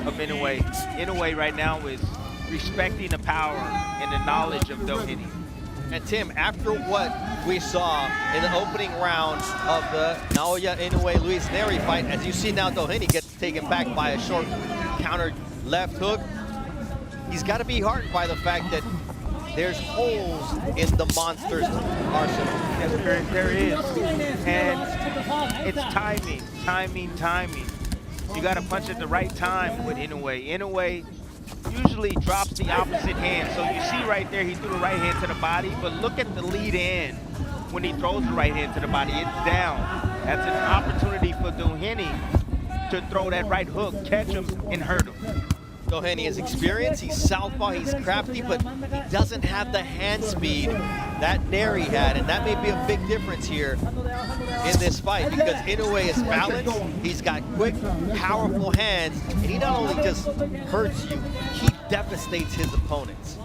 of Inoue. Inoue right now is respecting the power and the knowledge of Doheny. And Tim, after what we saw in the opening round of the Naoya Inoue Luis Neri fight, as you see now, Doheny gets taken back by a short counter left hook. He's got to be heartened by the fact that there's holes in the monster's arsenal. Yes, there is. And it's timing. You got to punch at the right time with Inoue. Inoue usually drops the opposite hand. So you see right there, he threw the right hand to the body, but look at the lead in when he throws the right hand to the body. It's down. That's an opportunity for Doheny to throw that right hook, catch him, and hurt him. Doheny is experienced, he's southpaw, he's crafty, but he doesn't have the hand speed that Neri had, and that may be a big difference here in this fight because Inoue is balanced, he's got quick, powerful hands, and he not only just hurts you, he devastates his opponents.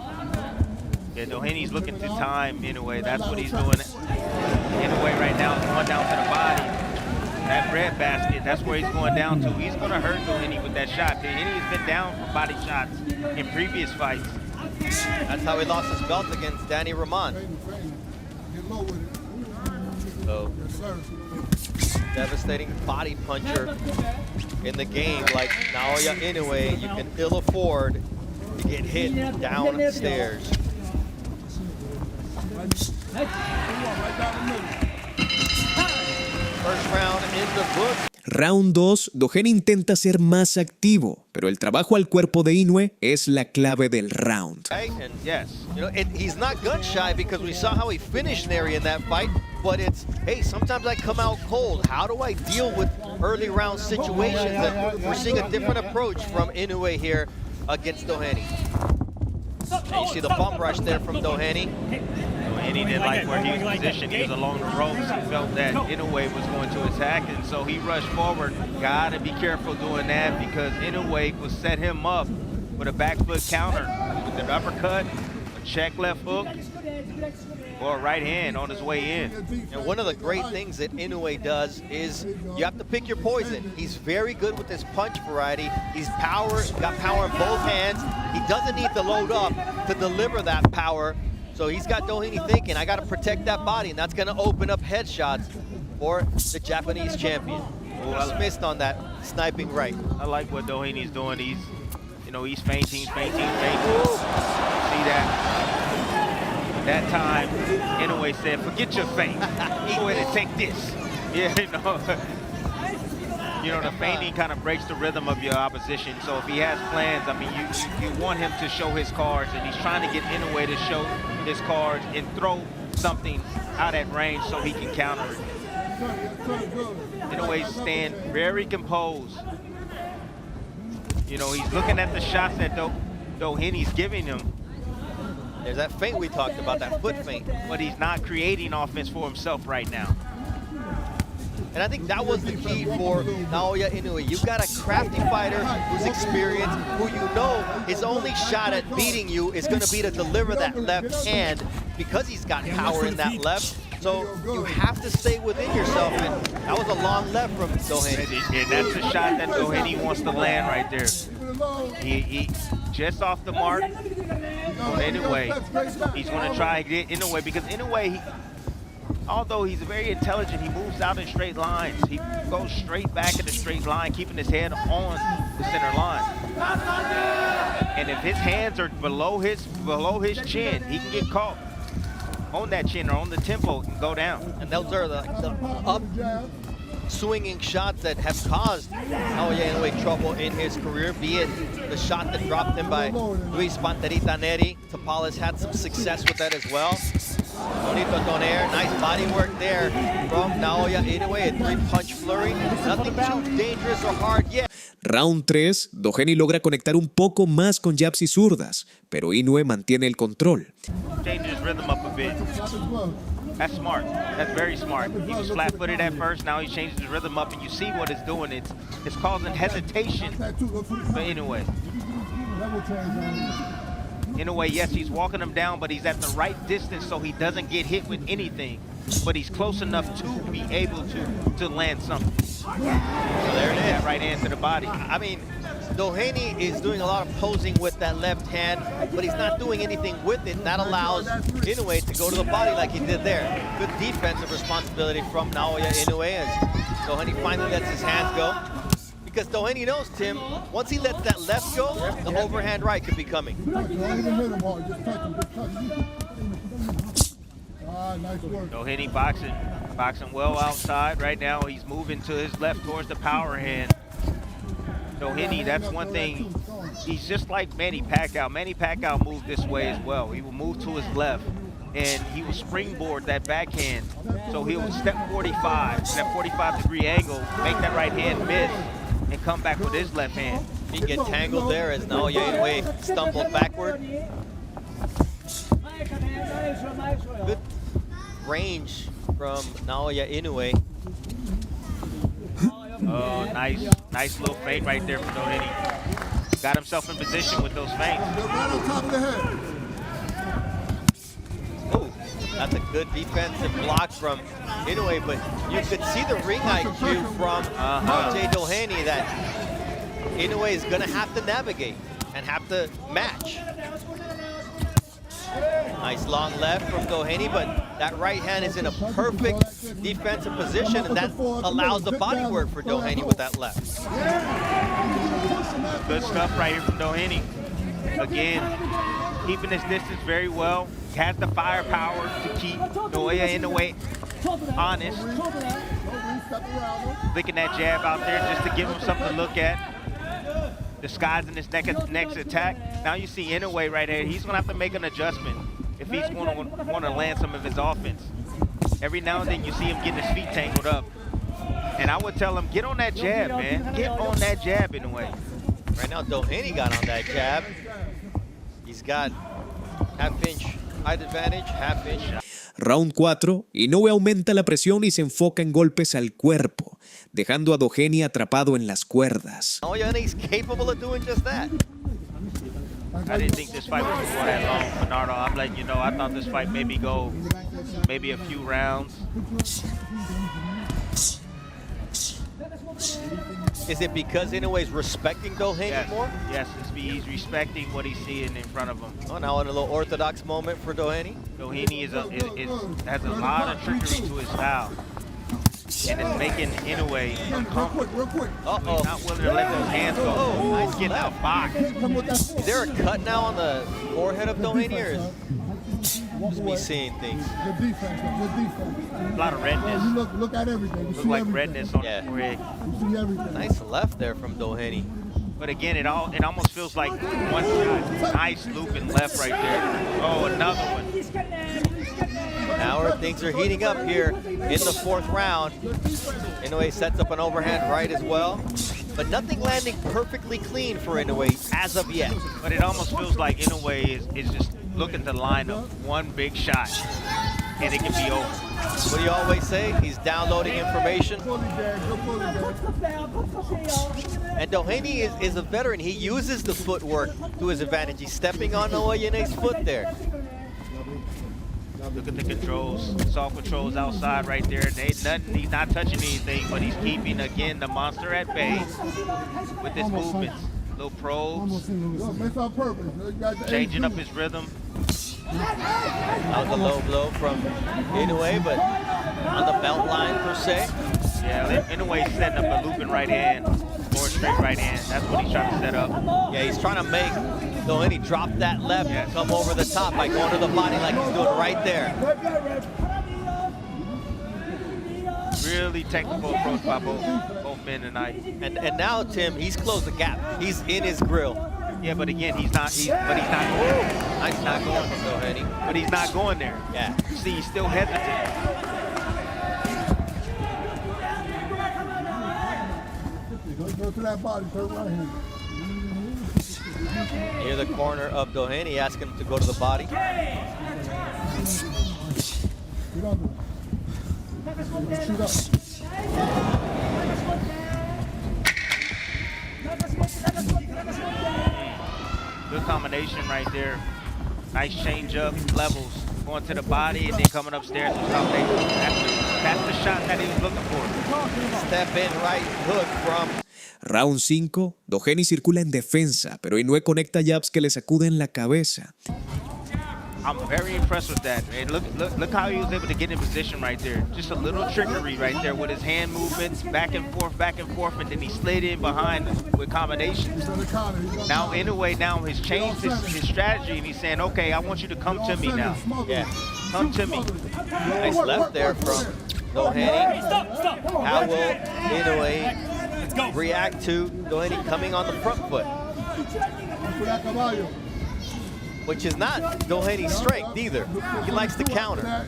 Yeah, Doheny's looking to time Inoue. That's what he's doing. Inoue right now is going down to the body. That bread basket, that's where he's going down to. He's going to hurt Doheny with that shot. Doheny's been down for body shots in previous fights. That's how he lost his belt against Danny Roman. So, devastating body puncher in the game like Naoya Inoue, you can ill afford to get hit downstairs. First round in the book. Round 2, Doheny intenta ser más activo, pero el trabajo al cuerpo de Inoue es la clave del round. Okay, and yes, you know, he's not gun shy because we saw how he finished Neri in that fight, but it's, hey, sometimes I come out cold. How do I deal with early round situations? And we're seeing a different approach from Inoue here against Doheny. And you see the bum rush there from Doheny. Doheny didn't like where he was positioned. He was along the ropes. He felt that Inoue was going to attack, and so he rushed forward. Got to be careful doing that because Inoue will set him up with a back foot counter with an uppercut, a check left hook or a right hand on his way in. And one of the great things that Inoue does is you have to pick your poison. He's very good with his punch variety. He's got power in both hands. He doesn't need to load up to deliver that power. So he's got Doheny thinking, I got to protect that body, and that's going to open up headshots for the Japanese champion. Just missed on that sniping right. I like what Doheny's doing. He's, you know, he's feinting. See that? That time, Inoue said, forget your feint. Go ahead and take this. Yeah, you know, the feinting kind of breaks the rhythm of your opposition. So if he has plans, I mean, you want him to show his cards, and he's trying to get Inoue to show his cards and throw something out at range so he can counter it. Inoue stand very composed. You know, he's looking at the shots that Doheny's giving him. There's that feint we talked about, that foot feint. But he's not creating offense for himself right now. And I think that was the key for Naoya Inoue. You've got a crafty fighter who's experienced, who you know his only shot at beating you is going to be to deliver that left hand because he's got power in that left. So you have to stay within yourself. And that was a long left from Doheny. And that's the shot that Doheny wants to land right there. He just off the mark on Inoue. He's going to try to get Inoue because Inoue, although he's very intelligent, he moves out in straight lines. He goes straight back in a straight line, keeping his head on the center line. And if his hands are below his chin, he can get caught on that chin or on the tempo and go down. And those are the up swinging shots that have caused Naoya Inoue trouble in his career, be it the shot that dropped him by Luis Panterita Neri. Tapales had some success with that as well. Bonito Donaire, nice body work there from Naoya Inoue, a 3-punch flurry. Nothing too dangerous or hard yet. Round 3, Doheny logra conectar un poco más con jabs y zurdas, pero Inoue mantiene el control. Changes his rhythm up a bit. That's smart. That's very smart. He was flat-footed at first. Now he changes his rhythm up, and you see what it's doing. It's causing hesitation for Inoue. Inoue, yes, he's walking him down, but he's at the right distance so he doesn't get hit with anything. But he's close enough to be able to land something. So there it is. That right hand to the body. I mean, Doheny is doing a lot of posing with that left hand, but he's not doing anything with it. That allows Inoue to go to the body like he did there. Good defensive responsibility from Naoya Inoue as Doheny finally lets his hands go. Because Doheny knows, Tim, once he lets that left go, the overhand right could be coming. Doheny boxing well outside. Right now he's moving to his left towards the power hand. Doheny, that's one thing. He's just like Manny Pacquiao. Manny Pacquiao moved this way as well. He will move to his left, and he will springboard that backhand. So he will step 45, that 45-degree angle, make that right hand miss, and come back with his left hand. He get tangled there as Naoya Inoue stumbled backward. Good range from Naoya Inoue. Oh, nice little feint right there from Doheny. Got himself in position with those feints. Oh, that's a good defensive block from Inoue, but you could see the ring IQ from Jay Doheny that Inoue is going to have to navigate and have to match. Nice long left from Doheny, but that right hand is in a perfect defensive position, and that allows the body work for Doheny with that left. Good stuff right here from Doheny. Again, keeping his distance very well. He has the firepower to keep Naoya Inoue honest. Flicking that jab out there just to give him something to look at. Disguising his next attack. Now you see Inoue right here. He's going to have to make an adjustment if he's going to want to land some of his offense. Every now and then you see him getting his feet tangled up. And I would tell him, get on that jab, man. Get on that jab, Inoue. Right now, Doheny got on that jab. He's got half-inch height advantage, half-inch. Round 4, Inoue aumenta la presión y se enfoca en golpes al cuerpo, dejando a Doheny atrapado en las cuerdas. Naoya is capable of doing just that. I didn't think this fight was going to go that long, Bernardo. I'm letting you know, I thought this fight maybe go maybe a few rounds. Is it because Inoue's respecting Doheny more? Yes, he's respecting what he's seeing in front of him. Oh, now in a little orthodox moment for Doheny. Doheny has a lot of trickery to his style. And it's making Inoue uncomfortable. Uh-oh. He's not willing to let those hands go. Oh, nice Getting left. out box. Is there a cut now on the forehead of Doheny, or is just me seeing things? Good defense. A lot of redness. Look at everything. You Look see like everything. redness on Yeah. the forehead. You see everything. Nice left there from Doheny. But again, it almost feels like one shot. Nice looping left right there. Oh, another one. Now things are heating up here in the 4th round. Inoue sets up an overhand right as well, but nothing landing perfectly clean for Inoue as of yet. But it almost feels like Inoue is just looking to line up one big shot, and it can be over. What do you always say? He's downloading information. And Doheny is a veteran. He uses the footwork to his advantage. He's stepping on Naoya Inoue's foot there. Look at the controls, soft controls outside right there. He's not touching anything, but he's keeping, again, the monster at bay with his movements. Little probes, changing up his rhythm. That was a low blow from Inoue, but on the belt line per se. Yeah, Inoue's setting up a looping right hand, or a straight right hand. That's what he's trying to set up. Yeah, he's trying to make Doheny drop that left and come over the top by going to the body like he's doing right there. Really technical approach by both men tonight. And now, Tim, he's closed the gap. He's in his grill. Yeah, but again, he's not going. Nice not going from Doheny. But he's not going there. Yeah. See, he's still hesitant. Go to that body, turn right hand. Near the corner of Doheny, asking him to go to the body. Get under it. Shoot up. Good combination right there. Nice change up, levels, going to the body and then coming upstairs with combination. That's the shot that he was looking for. Step in right hook from. Round 5, Doheny circula en defensa, pero Inoue conecta jabs que le sacuden la cabeza. I'm very impressed with that, man. Look how he was able to get in position right there. Just a little trickery right there with his hand movements, back and forth, and then he slid in behind with combinations. Now Inoue has changed his strategy, and he's saying, okay, I want you to come to me now. Yeah. Come to me. Nice left there from Doheny. How will Inoue react to Doheny coming on the front foot? Which is not Doheny's strength either. He likes to counter.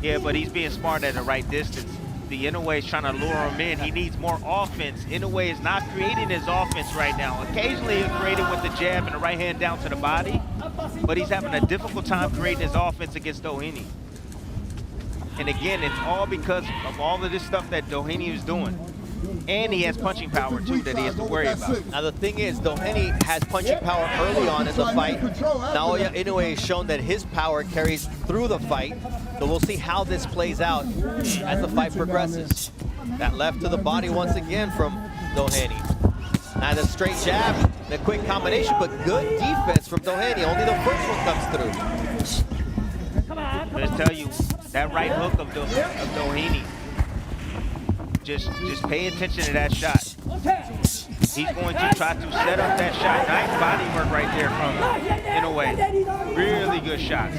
Yeah, but he's being smart at the right distance. The Inoue is trying to lure him in. He needs more offense. Inoue is not creating his offense right now. Occasionally he'll create it with the jab and the right hand down to the body, but he's having a difficult time creating his offense against Doheny. And again, it's all because of all of this stuff that Doheny is doing. And he has punching power, too, that he has to worry about. Now, the thing is, Doheny has punching power early on in the fight. Naoya Inoue has shown that his power carries through the fight. So we'll see how this plays out as the fight progresses. That left to the body once again from Doheny. Now, the straight jab, the quick combination, but good defense from Doheny. Only the first one comes through. Let's tell you, that right hook of Doheny, just pay attention to that shot. He's going to try to set up that shot. Nice body work right there from Inoue. Really good shots.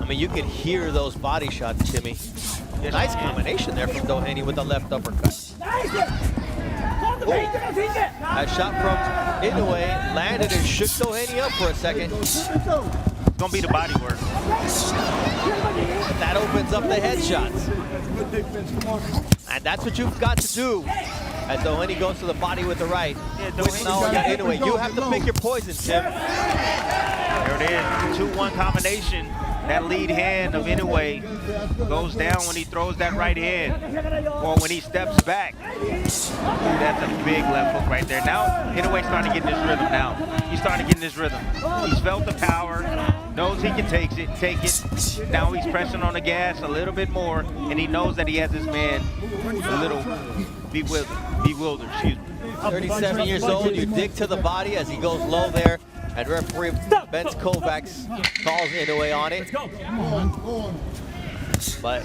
I mean, you could hear those body shots, Timmy. Yes, nice combination there from Doheny with the left uppercut. A shot from Inoue landed and shook Doheny up for a second. It's going to be the body work. That opens up the headshots. And that's what you've got to do as Doheny goes to the body with the right. Yeah, Inoue, you have to pick your poison, Tim. There it is, 2-1 combination. That lead hand of Inoue goes down when he throws that right hand or when he steps back. Ooh, that's a big left hook right there. Now Inoue's starting to get in his rhythm now. He's starting to get in his rhythm. He's felt the power, knows he can take it. Now he's pressing on the gas a little bit more, and he knows that he has his man a little bewildered. Excuse me. 37 years old, you dig to the body as he goes low there, and referee Vince Kovacs calls Inoue on it. But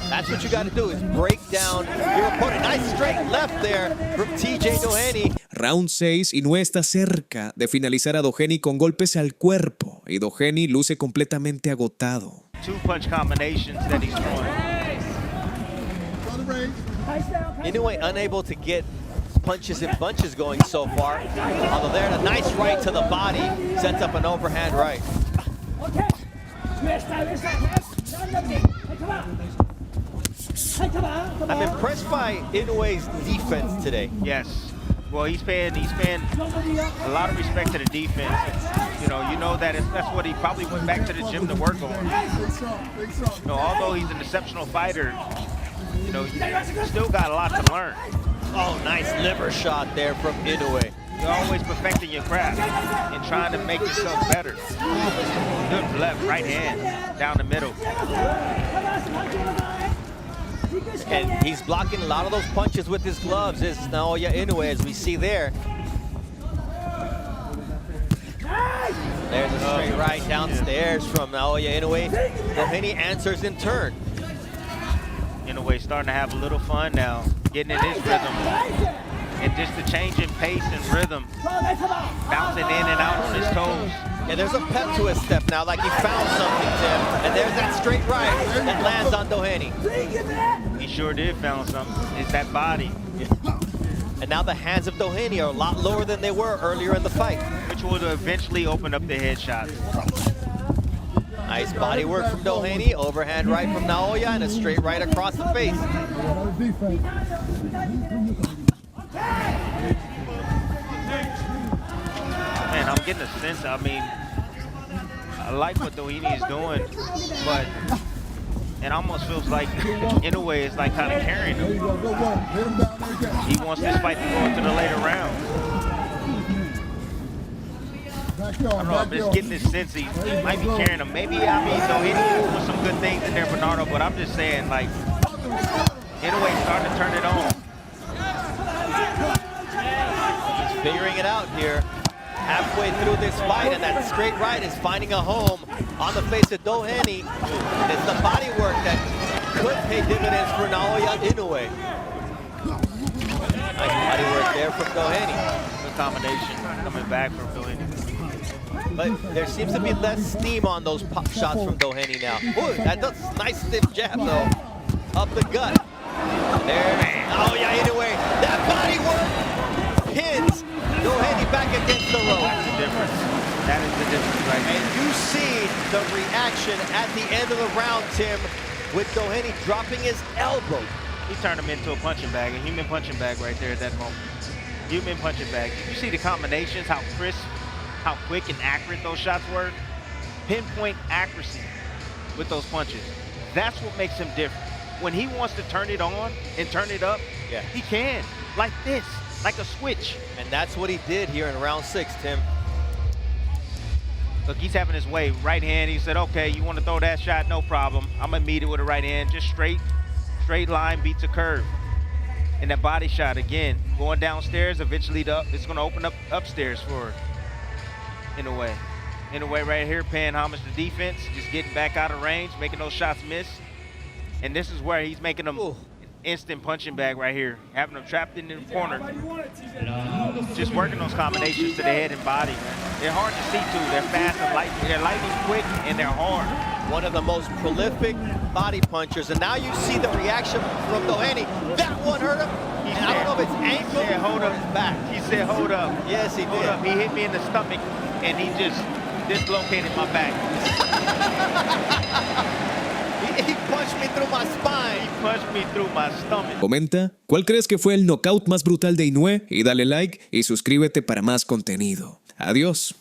that's what you got to do, is break down your opponent. Nice straight left there from TJ Doheny. Round 6, Inoue está cerca de finalizar a Doheny con golpes al cuerpo, y Doheny luce completamente agotado. 2 punch combinations that he's throwing. Inoue unable to get punches and bunches going so far. Although there, a nice right to the body sets up an overhand right. I'm impressed by Inoue's defense today. Yes. Well, he's paying a lot of respect to the defense. You know that that's what he probably went back to the gym to work on. Although he's an exceptional fighter, you still got a lot to learn. Oh, nice liver shot there from Inoue. You're always perfecting your craft and trying to make yourself better. Good left, right hand, down the middle. And he's blocking a lot of those punches with his gloves, is Naoya Inoue, as we see there. There's a straight right downstairs from Naoya Inoue. Doheny answers in turn. Inoue starting to have a little fun now, getting in his rhythm. And just the change in pace and rhythm, bouncing in and out on his toes. Yeah, there's a pep to his step now, like he found something, Tim. And there's that straight right that lands on Doheny. He sure did found something. It's that body. And now the hands of Doheny are a lot lower than they were earlier in the fight. Which would eventually open up the headshot. Nice body work from Doheny, overhand right from Naoya, and a straight right across the face. Man, I'm getting a sense, I like what Doheny is doing, but it almost feels like Inoue is like kind of carrying him. He wants this fight to go into the later rounds. I don't know, I'm just getting this sense he might be carrying him. Maybe, Doheny doing some good things in there, Bernardo, but I'm just saying, like, Inoue's starting to turn it on. He's figuring it out here. Halfway through this fight, and that straight right is finding a home on the face of Doheny. It's the body work that could pay dividends for Naoya Inoue. Nice body work there from Doheny. Good combination coming back from Doheny. But there seems to be less steam on those pop shots from Doheny now. Ooh, that does nice stiff jab though, up the gut. There, Naoya Inoue, that body work pins Doheny back against the rope. That's the difference. That is the difference right there. And you see the reaction at the end of the round, Tim, with Doheny dropping his elbow. He turned him into a punching bag, a human punching bag right there at that moment. Human punching bag. You see the combinations, how crisp, how quick and accurate those shots were? Pinpoint accuracy with those punches. That's what makes him different. When he wants to turn it on and turn it up, he can. Like this, like a switch. And that's what he did here in round 6, Tim. Look, he's having his way. Right hand, he said, okay, you want to throw that shot? No problem. I'm going to meet it with a right hand. Just straight line beats a curve. And that body shot, again, going downstairs, eventually it's going to open up upstairs for Inoue. Inoue right here paying homage to defense, just getting back out of range, making those shots miss. And this is where he's making them instant punching bag right here, having them trapped in the corner. Just working those combinations to the head and body, man. They're hard to see too. They're fast and light. They're lightning quick and they're hard. One of the most prolific body punchers, and now you see the reaction from Doheny. That one hurt him. And I don't know if it's ankle or his back. He said, hold up. Yes, he did. Hold up. He hit me in the stomach and he just dislocated my back. He punched me through my spine. He punched me through my stomach. Comenta cuál crees que fue el knockout más brutal de Inoue y dale like y suscríbete para más contenido. Adiós.